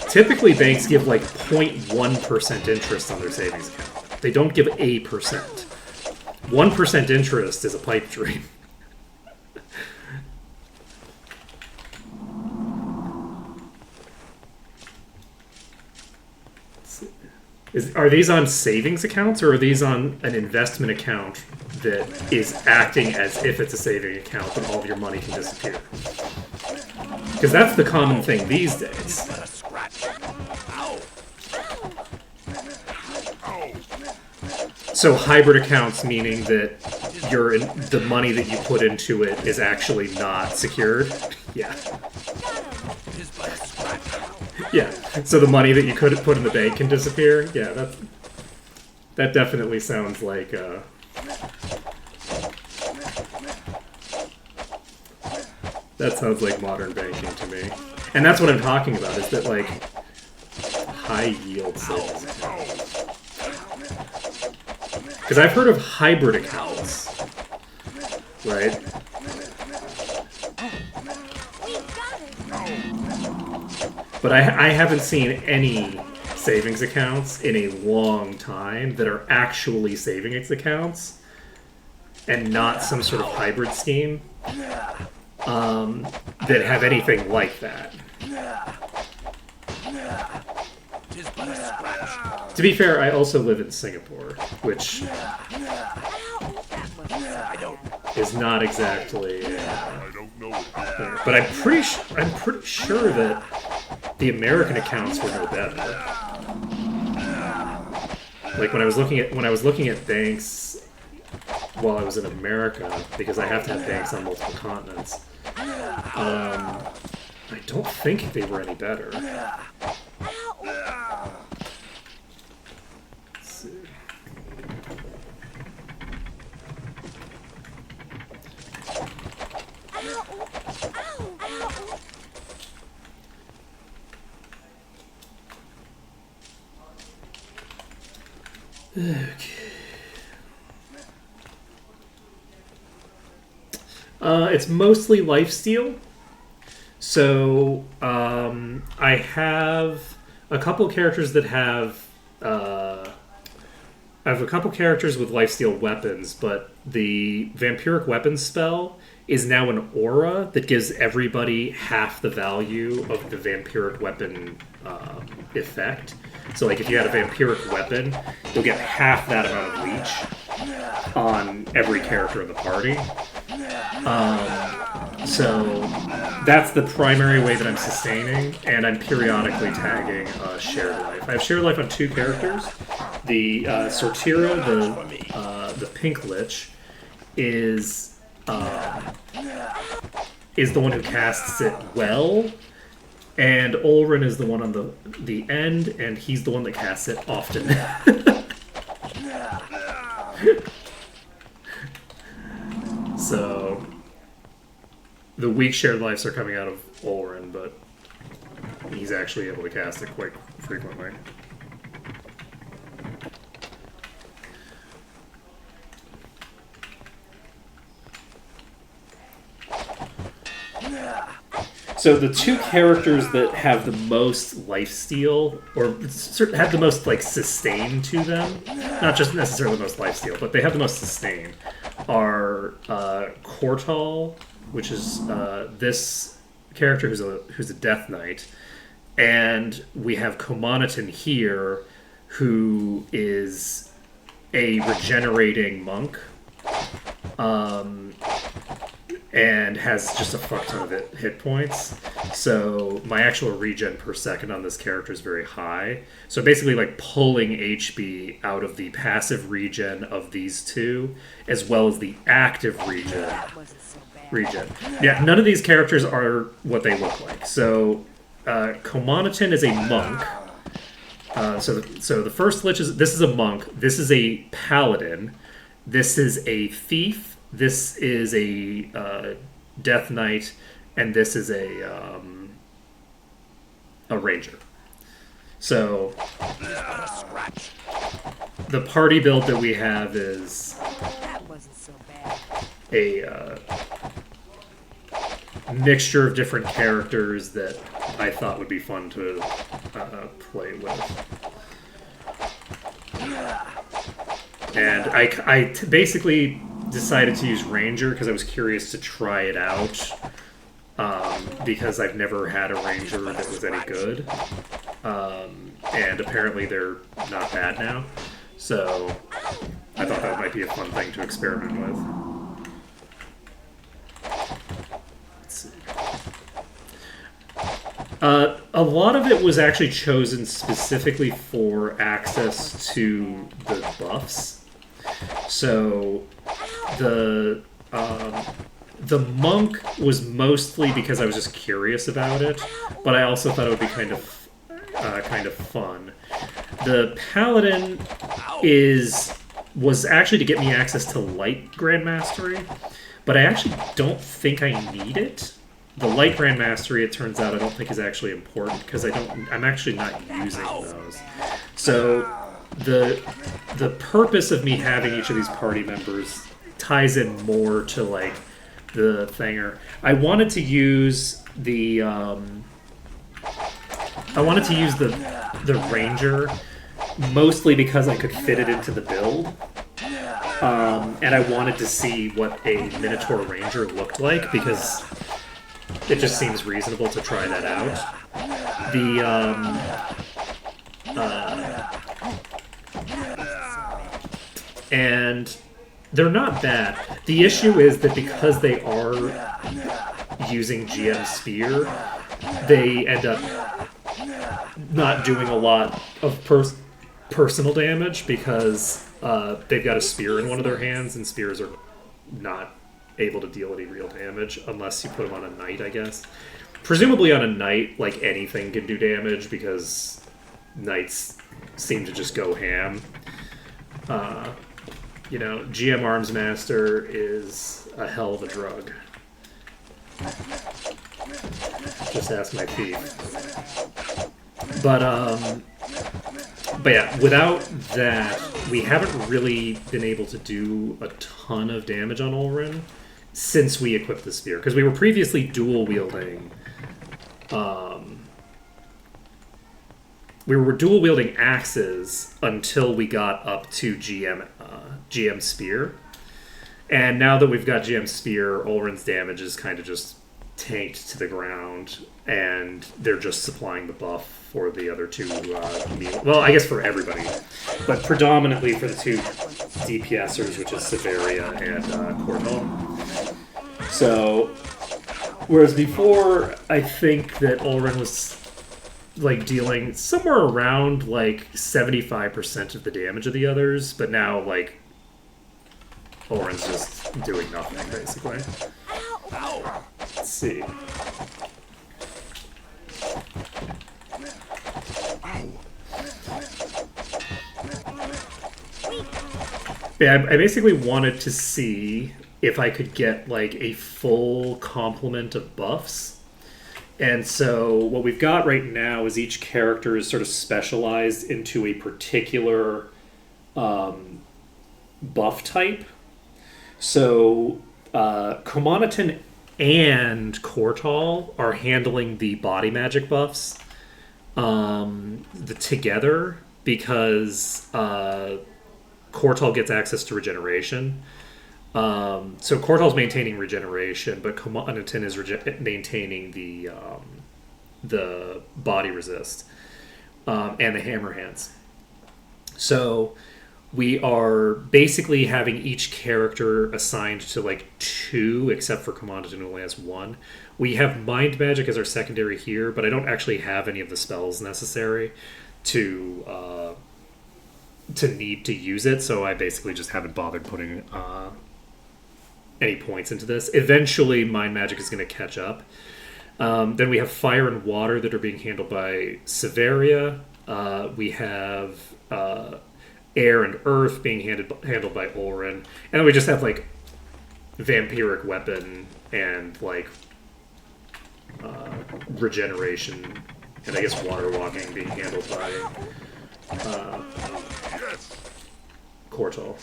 Typically, banks give, like, 0.1% interest on their savings account. They don't give 1%. 1% interest is a pipe dream. Are these on savings accounts, or are these on an investment account that is acting as if it's a saving account and all of your money can disappear? Because that's the common thing these days. So hybrid accounts, meaning that the money that you put into it is actually not secured. Yeah. Yeah. So the money that you could put in the bank can disappear. Yeah, that definitely sounds like that sounds like modern banking to me. And that's what I'm talking about, is that, like, high yield savings accounts. Because I've heard of hybrid accounts, right? But I haven't seen any savings accounts in a long time that are actually savings accounts and not some sort of hybrid scheme that have anything like that. To be fair, I also live in Singapore, which is not exactly. But I'm pretty sure that the American accounts were no better. Like when I was looking at banks while I was in America, because I have to have banks on multiple continents. I don't think they were any better. Let's see. Okay. It's mostly lifesteal. So I have a couple characters that have. I have a couple characters with lifesteal weapons, but the vampiric weapons spell is now an aura that gives everybody half the value of the vampiric weapon effect. So, like, if you had a vampiric weapon, you'll get half that amount of leech on every character in the party. So that's the primary way that I'm sustaining, and I'm periodically tagging shared life. I have shared life on two characters. The Sortira, the Pink Lich, is the one who casts it well, and Olrin is the one on the end, and he's the one that casts it often. So the weak shared lives are coming out of Olrin, but he's actually able to cast it quite frequently. So the two characters that have the most lifesteal, or have the most like sustain to them, not just necessarily the most lifesteal, but they have the most sustain, are Kortal, which is this character who's a Death Knight, and we have Komoniton here, who is a regenerating monk. And has just a fuck ton of hit points. So my actual regen per second on this character is very high. So basically like pulling HP out of the passive regen of these two, as well as the active regen. Yeah, none of these characters are what they look like. So Komoniton is a monk. So the first Lich this is a monk. This is a paladin. This is a thief. This is a Death Knight, and this is a ranger. So the party build that we have is a mixture of different characters that I thought would be fun to play with. And I basically decided to use Ranger because I was curious to try it out, because I've never had a Ranger that was any good, and apparently they're not bad now, so I thought that might be a fun thing to experiment with. Let's see. A lot of it was actually chosen specifically for access to the buffs. So the monk was mostly because I was just curious about it, but I also thought it would be kind of fun. The paladin was actually to get me access to light Grand Mastery, but I actually don't think I need it. The light Grand Mastery, it turns out, I don't think is actually important because I'm actually not using those. So the purpose of me having each of these party members ties in more to like the thinger. I wanted to use the the ranger mostly because I could fit it into the build. And I wanted to see what a Minotaur Ranger looked like because it just seems reasonable to try that out. And they're not bad. The issue is that because they are using GM Spear, they end up not doing a lot of personal damage because they've got a spear in one of their hands, and spears are not able to deal any real damage unless you put them on a knight, I guess. Presumably on a knight, like, anything can do damage because knights seem to just go ham. You know, GM Arms Master is a hell of a drug. Just ask my thief. But yeah, without that, we haven't really been able to do a ton of damage on Ulrin since we equipped the spear. Because we were previously dual-wielding... we were dual-wielding axes until we got up to GM Spear. And now that we've got GM Spear, Ulrin's damage is kind of just tanked to the ground, and they're just supplying the buff for the other two well, I guess for everybody, but predominantly for the two DPSers, which is Severia and Cornwall. So, whereas before, I think that Ulrin was like dealing somewhere around like 75% of the damage of the others, but now like Ulrin's just doing nothing basically. Let's see. Yeah, I basically wanted to see if I could get like a full complement of buffs. And so what we've got right now is each character is sort of specialized into a particular buff type. So Komanaton and Kortal are handling the body magic buffs together because Kortal gets access to regeneration. So Kortal's maintaining regeneration, but Komanaton is maintaining the body resist and the hammer hands. So we are basically having each character assigned to like 2, except for Komanaton who only has 1. We have Mind Magic as our secondary here, but I don't actually have any of the spells necessary to need to use it, so I basically just haven't bothered putting any points into this. Eventually, Mind Magic is going to catch up. Then we have Fire and Water that are being handled by Severia. We have Air and Earth being handled by Ulrin. And then we just have, like, Vampiric Weapon and, like, Regeneration and I guess Water Walking being handled by Kortal.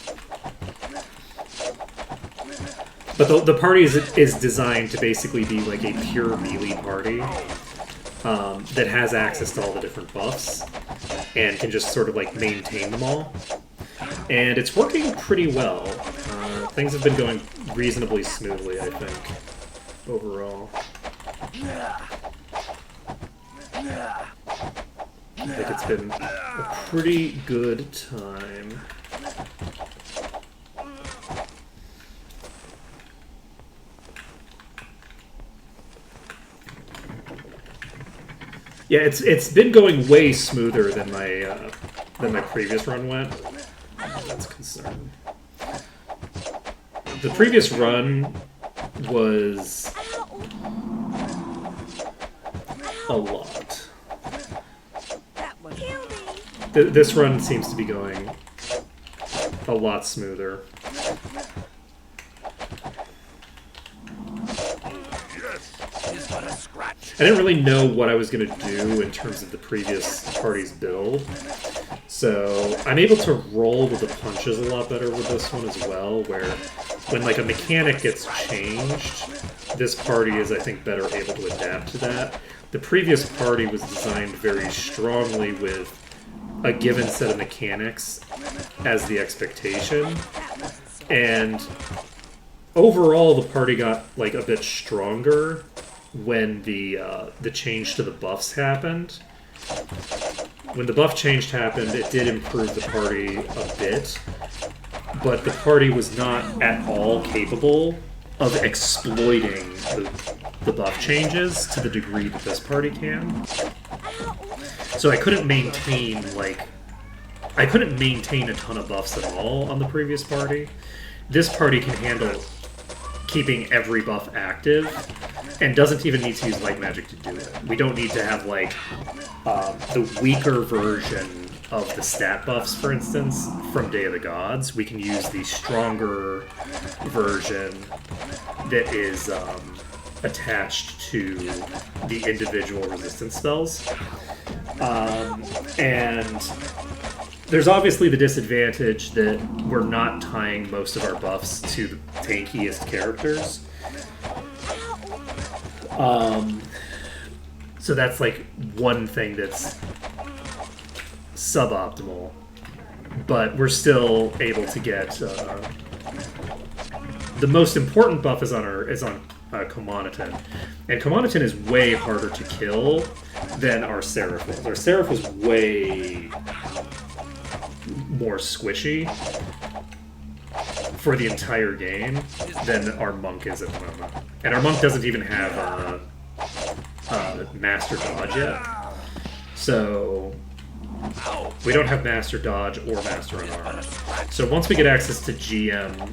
But the party is designed to basically be like a pure melee party that has access to all the different buffs and can just sort of like maintain them all. And it's working pretty well. Things have been going reasonably smoothly, I think, overall. I think it's been a pretty good time. Yeah, it's been going way smoother than my previous run went. That's concerned. The previous run was a lot. This run seems to be going a lot smoother. I didn't really know what I was going to do in terms of the previous party's build, So I'm able to roll with the punches a lot better with this one as well, where when like a mechanic gets changed, this party is, I think, better able to adapt to that. The previous party was designed very strongly with a given set of mechanics as the expectation, and overall the party got like a bit stronger when the change to the buffs happened. When the buff change happened, it did improve the party a bit, but the party was not at all capable of exploiting the buff changes to the degree that this party can. So I couldn't maintain a ton of buffs at all on the previous party. This party can handle keeping every buff active and doesn't even need to use light magic to do it. We don't need to have like the weaker version of the stat buffs, for instance, from Day of the Gods. We can use the stronger version that is attached to the individual resistance spells. And there's obviously the disadvantage that we're not tying most of our buffs to the tankiest characters. So that's like one thing that's suboptimal, but we're still able to get the most important buff is on Komoniton, and Komoniton is way harder to kill than our Seraph was. Our Seraph was way more squishy for the entire game than our Monk is at the moment, and our Monk doesn't even have Master Dodge yet, so we don't have Master Dodge or Master Unarmed. So once we get access to GM,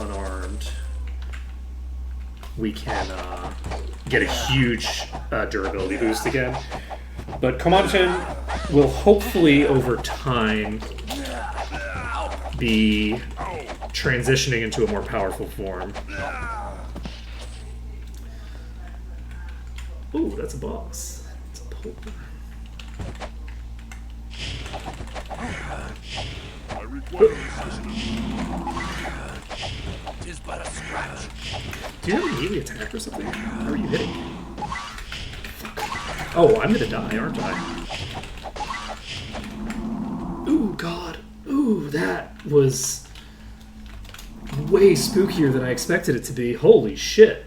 unarmed, we can get a huge durability boost again. But Komoniton will hopefully over time be transitioning into a more powerful form. Ooh, that's a boss. It's a polar. Tis but a scratch. Do you have a melee attack or something? How are you hitting? Fuck. Oh, I'm gonna die, aren't I? Ooh, God. Ooh, that was way spookier than I expected it to be. Holy shit.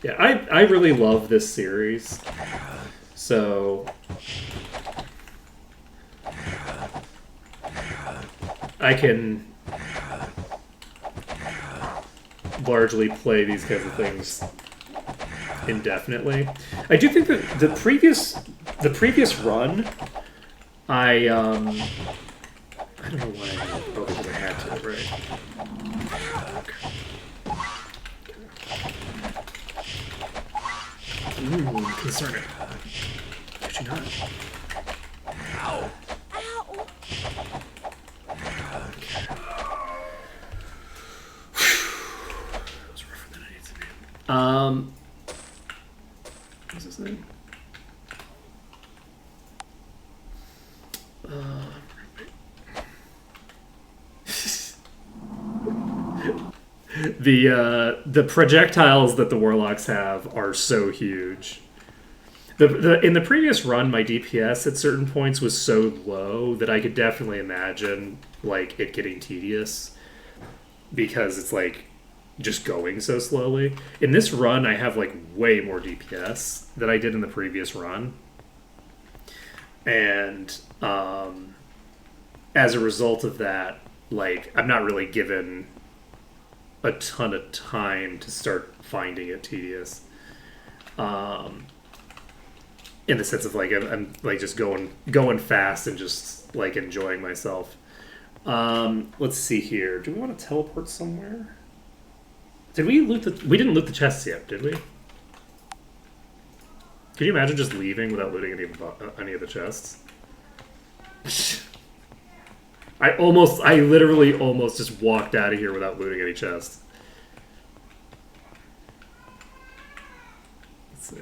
Yeah, I really love this series. So I can largely play these kinds of things indefinitely. I do think that the previous run, I don't know why I because I had to, right? Ooh, concerning. Could you not? Ow. Ow! That was rougher than I needed to be. What's his name? The projectiles that the warlocks have are so huge. In the previous run, my DPS at certain points was so low that I could definitely imagine like it getting tedious because it's like just going so slowly. In this run, I have like way more DPS than I did in the previous run, and as a result of that, like I'm not really given a ton of time to start finding it tedious. In the sense of like I'm like just going fast and just like enjoying myself. Let's see here. Do we want to teleport somewhere? Did we loot we didn't loot the chests yet, did we? Can you imagine just leaving without looting any of the chests? I literally almost just walked out of here without looting any chests. Let's see.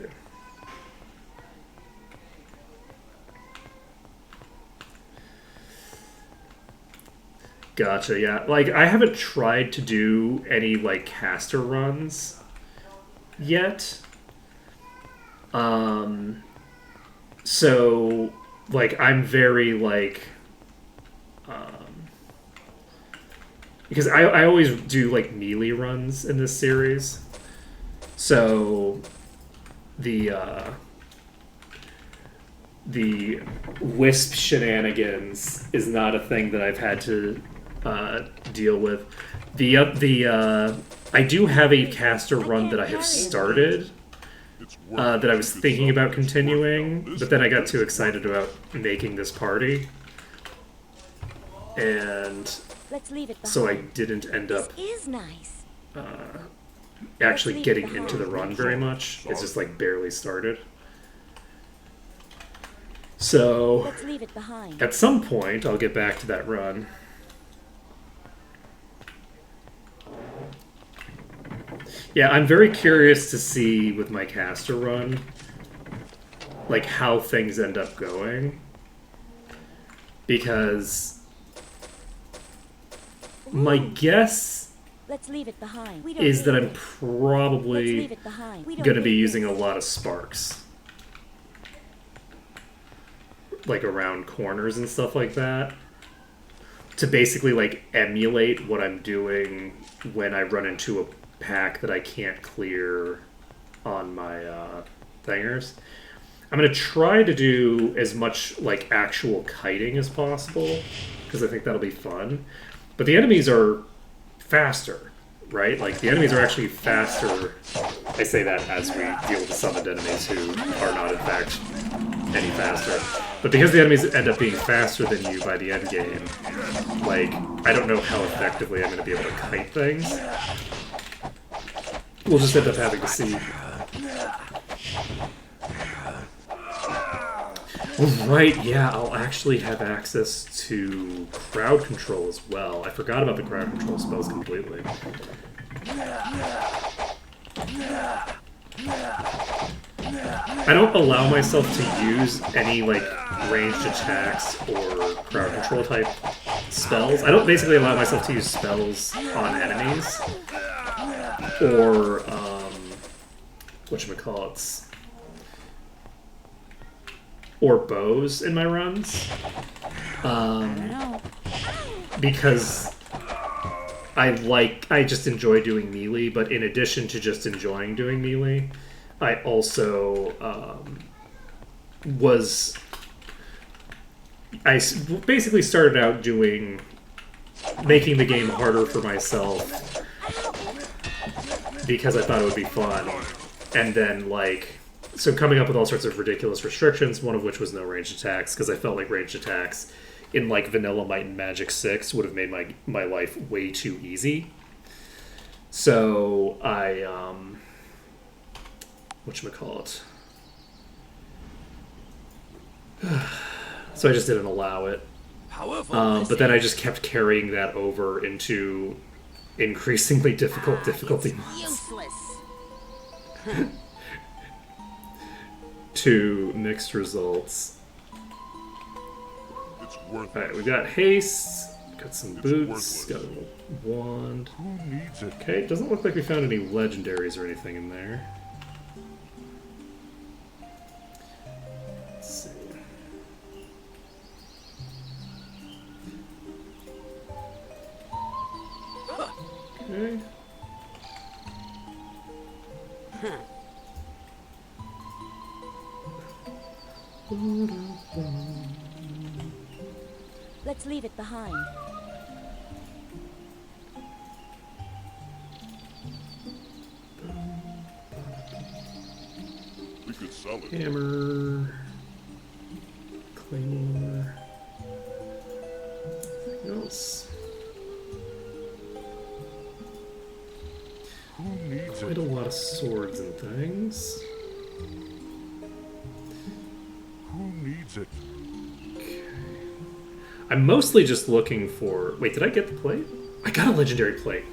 Gotcha, yeah. Like, I haven't tried to do any, like, caster runs yet. So, like, I'm very, like... because I always do, like, melee runs in this series. So, the wisp shenanigans is not a thing that I've had to deal with. I do have a caster run that I have started that I was thinking about continuing, but then I got too excited about making this party, and Let's leave it behind. so I didn't end up This is nice. actually getting into the run very much. It's just like barely started. So Let's leave it behind. at some point I'll get back to that run. Yeah, I'm very curious to see with my caster run, like, how things end up going. Because my guess Let's leave it behind. We don't is need that I'm this. Let's probably leave it behind. We don't going to be need using this. a lot of sparks. Like, around corners and stuff like that. To basically, like, emulate what I'm doing when I run into a pack that I can't clear on my thingers. I'm going to try to do as much, like, actual kiting as possible, because I think that'll be fun. But the enemies are faster, right? Like, the enemies are actually faster. I say that as we deal with the summoned enemies who are not, in fact, any faster. But because the enemies end up being faster than you by the end game, like, I don't know how effectively I'm going to be able to kite things. We'll just end up having to see. Oh, right, yeah, I'll actually have access to crowd control as well. I forgot about the crowd control spells completely. I don't allow myself to use any, like, ranged attacks or crowd control type spells. I don't basically allow myself to use spells on enemies. Or, whatchamacallits. Or bows in my runs. Because I just enjoy doing melee, but in addition to just enjoying doing melee, I also basically started out making the game harder for myself because I thought it would be fun, and then, like, so coming up with all sorts of ridiculous restrictions, one of which was no ranged attacks, because I felt like ranged attacks in, like, Vanilla Might and Magic 6 would have made my life way too easy. So I whatchamacallit. So I just didn't allow it. However, But then I just kept carrying that over into increasingly difficult difficulty Useless. to mixed results. it's worth Alright, we got haste, got some boots, worthless. got a wand. Who needs it? Okay, it doesn't look like we found any legendaries or anything in there. Let's see. Okay. Let's leave it behind. We could sell it. Hammer. Claymore. Anything else? Who needs Quite it? a lot of swords and things. Who needs it? I'm mostly just looking for... Wait, did I get the plate? I got a legendary plate.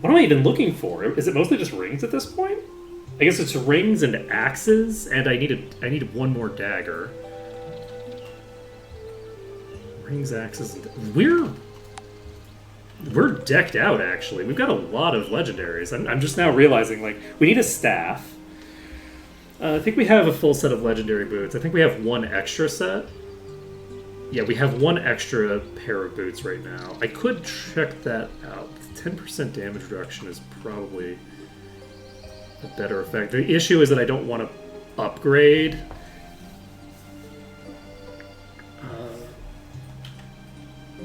What am I even looking for? Is it mostly just rings at this point? I guess it's rings and axes, and I needed one more dagger. Rings, axes, and... We're decked out, actually. We've got a lot of legendaries. I'm just now realizing, like, we need a staff. I think we have a full set of legendary boots. I think we have one extra set. Yeah, we have one extra pair of boots right now. I could check that out. 10% damage reduction is probably a better effect. The issue is that I don't want to upgrade.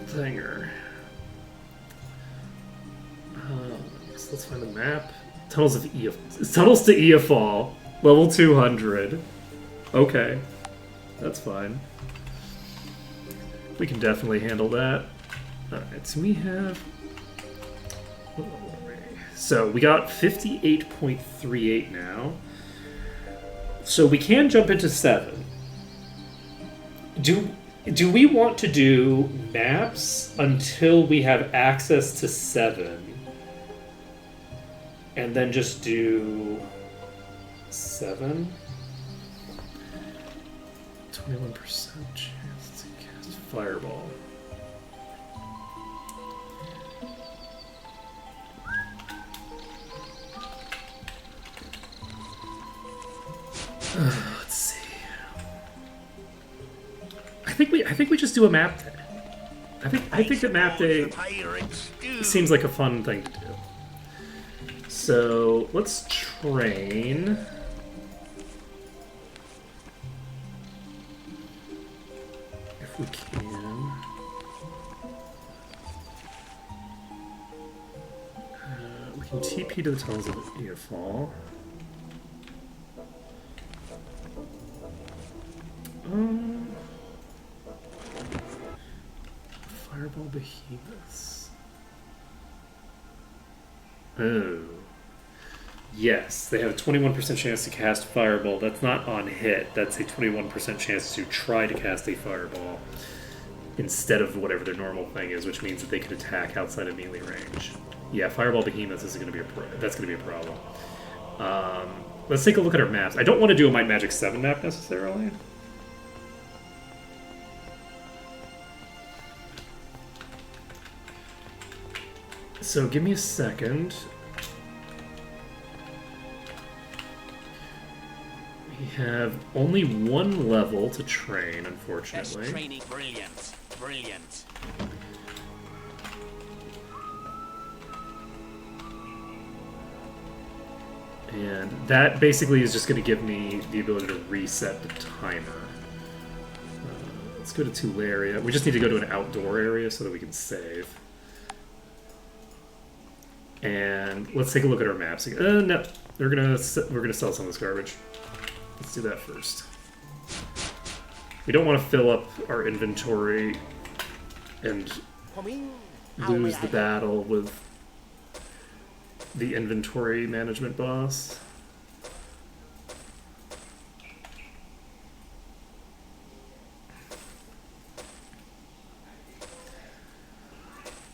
Thinger. So let's find the map. Tunnels of Tunnels to Eofall. Level 200. Okay. That's fine. We can definitely handle that. Alright, so we have... What level are we? So we got 58.38 now. So we can jump into 7. Do we want to do maps until we have access to 7? And then just do 7? 21% chance to cast Fireball. Let's see. I think we just do a map day. I think that map day seems like a fun thing to do. So let's train. If we can. We can TP to the tunnels of Eofall. Fireball Behemoths. Oh. Yes, they have a 21% chance to cast Fireball. That's not on hit. That's a 21% chance to try to cast a Fireball instead of whatever their normal thing is, which means that they could attack outside of melee range. Yeah, Fireball Behemoths is going to be that's going to be a problem. Let's take a look at our maps. I don't want to do a Might Magic 7 map necessarily. So give me a second. We have only one level to train, unfortunately. Training, brilliant, brilliant. And that basically is just going to give me the ability to reset the timer. Let's go to Tularia. We just need to go to an outdoor area so that we can save. And let's take a look at our maps again. No, we're gonna sell some of this garbage. Let's do that first. We don't want to fill up our inventory and lose the battle with the inventory management boss.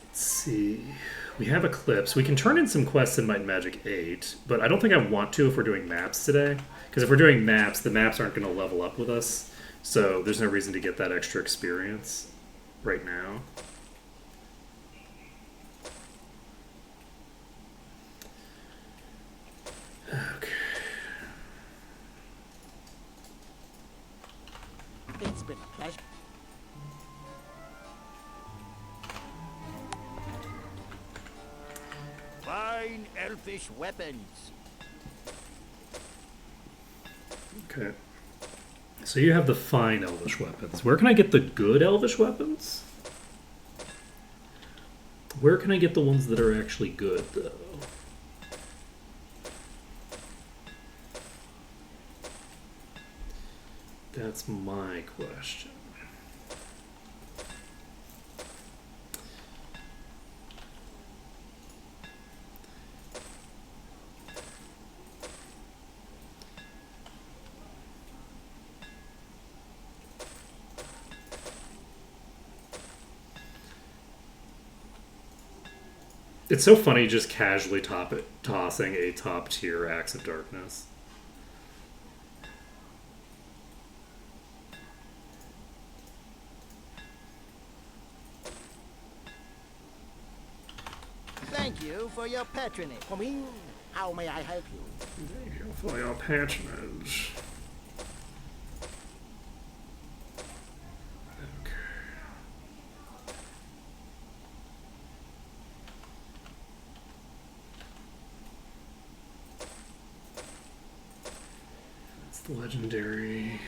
Let's see. We have Eclipse. We can turn in some quests in Might and Magic 8, but I don't think I want to if we're doing maps today. Because if we're doing maps, the maps aren't going to level up with us. So there's no reason to get that extra experience right now. Okay. It's been a pleasure. Fine elfish weapons. Okay. So you have the fine elvish weapons. Where can I get the good elvish weapons? Where can I get the ones that are actually good, though? That's my question. It's so funny just casually tossing a top tier Axe of Darkness. Thank you for your patronage. Come in. How may I help you? Thank you for your patronage. Okay. That's the legendary.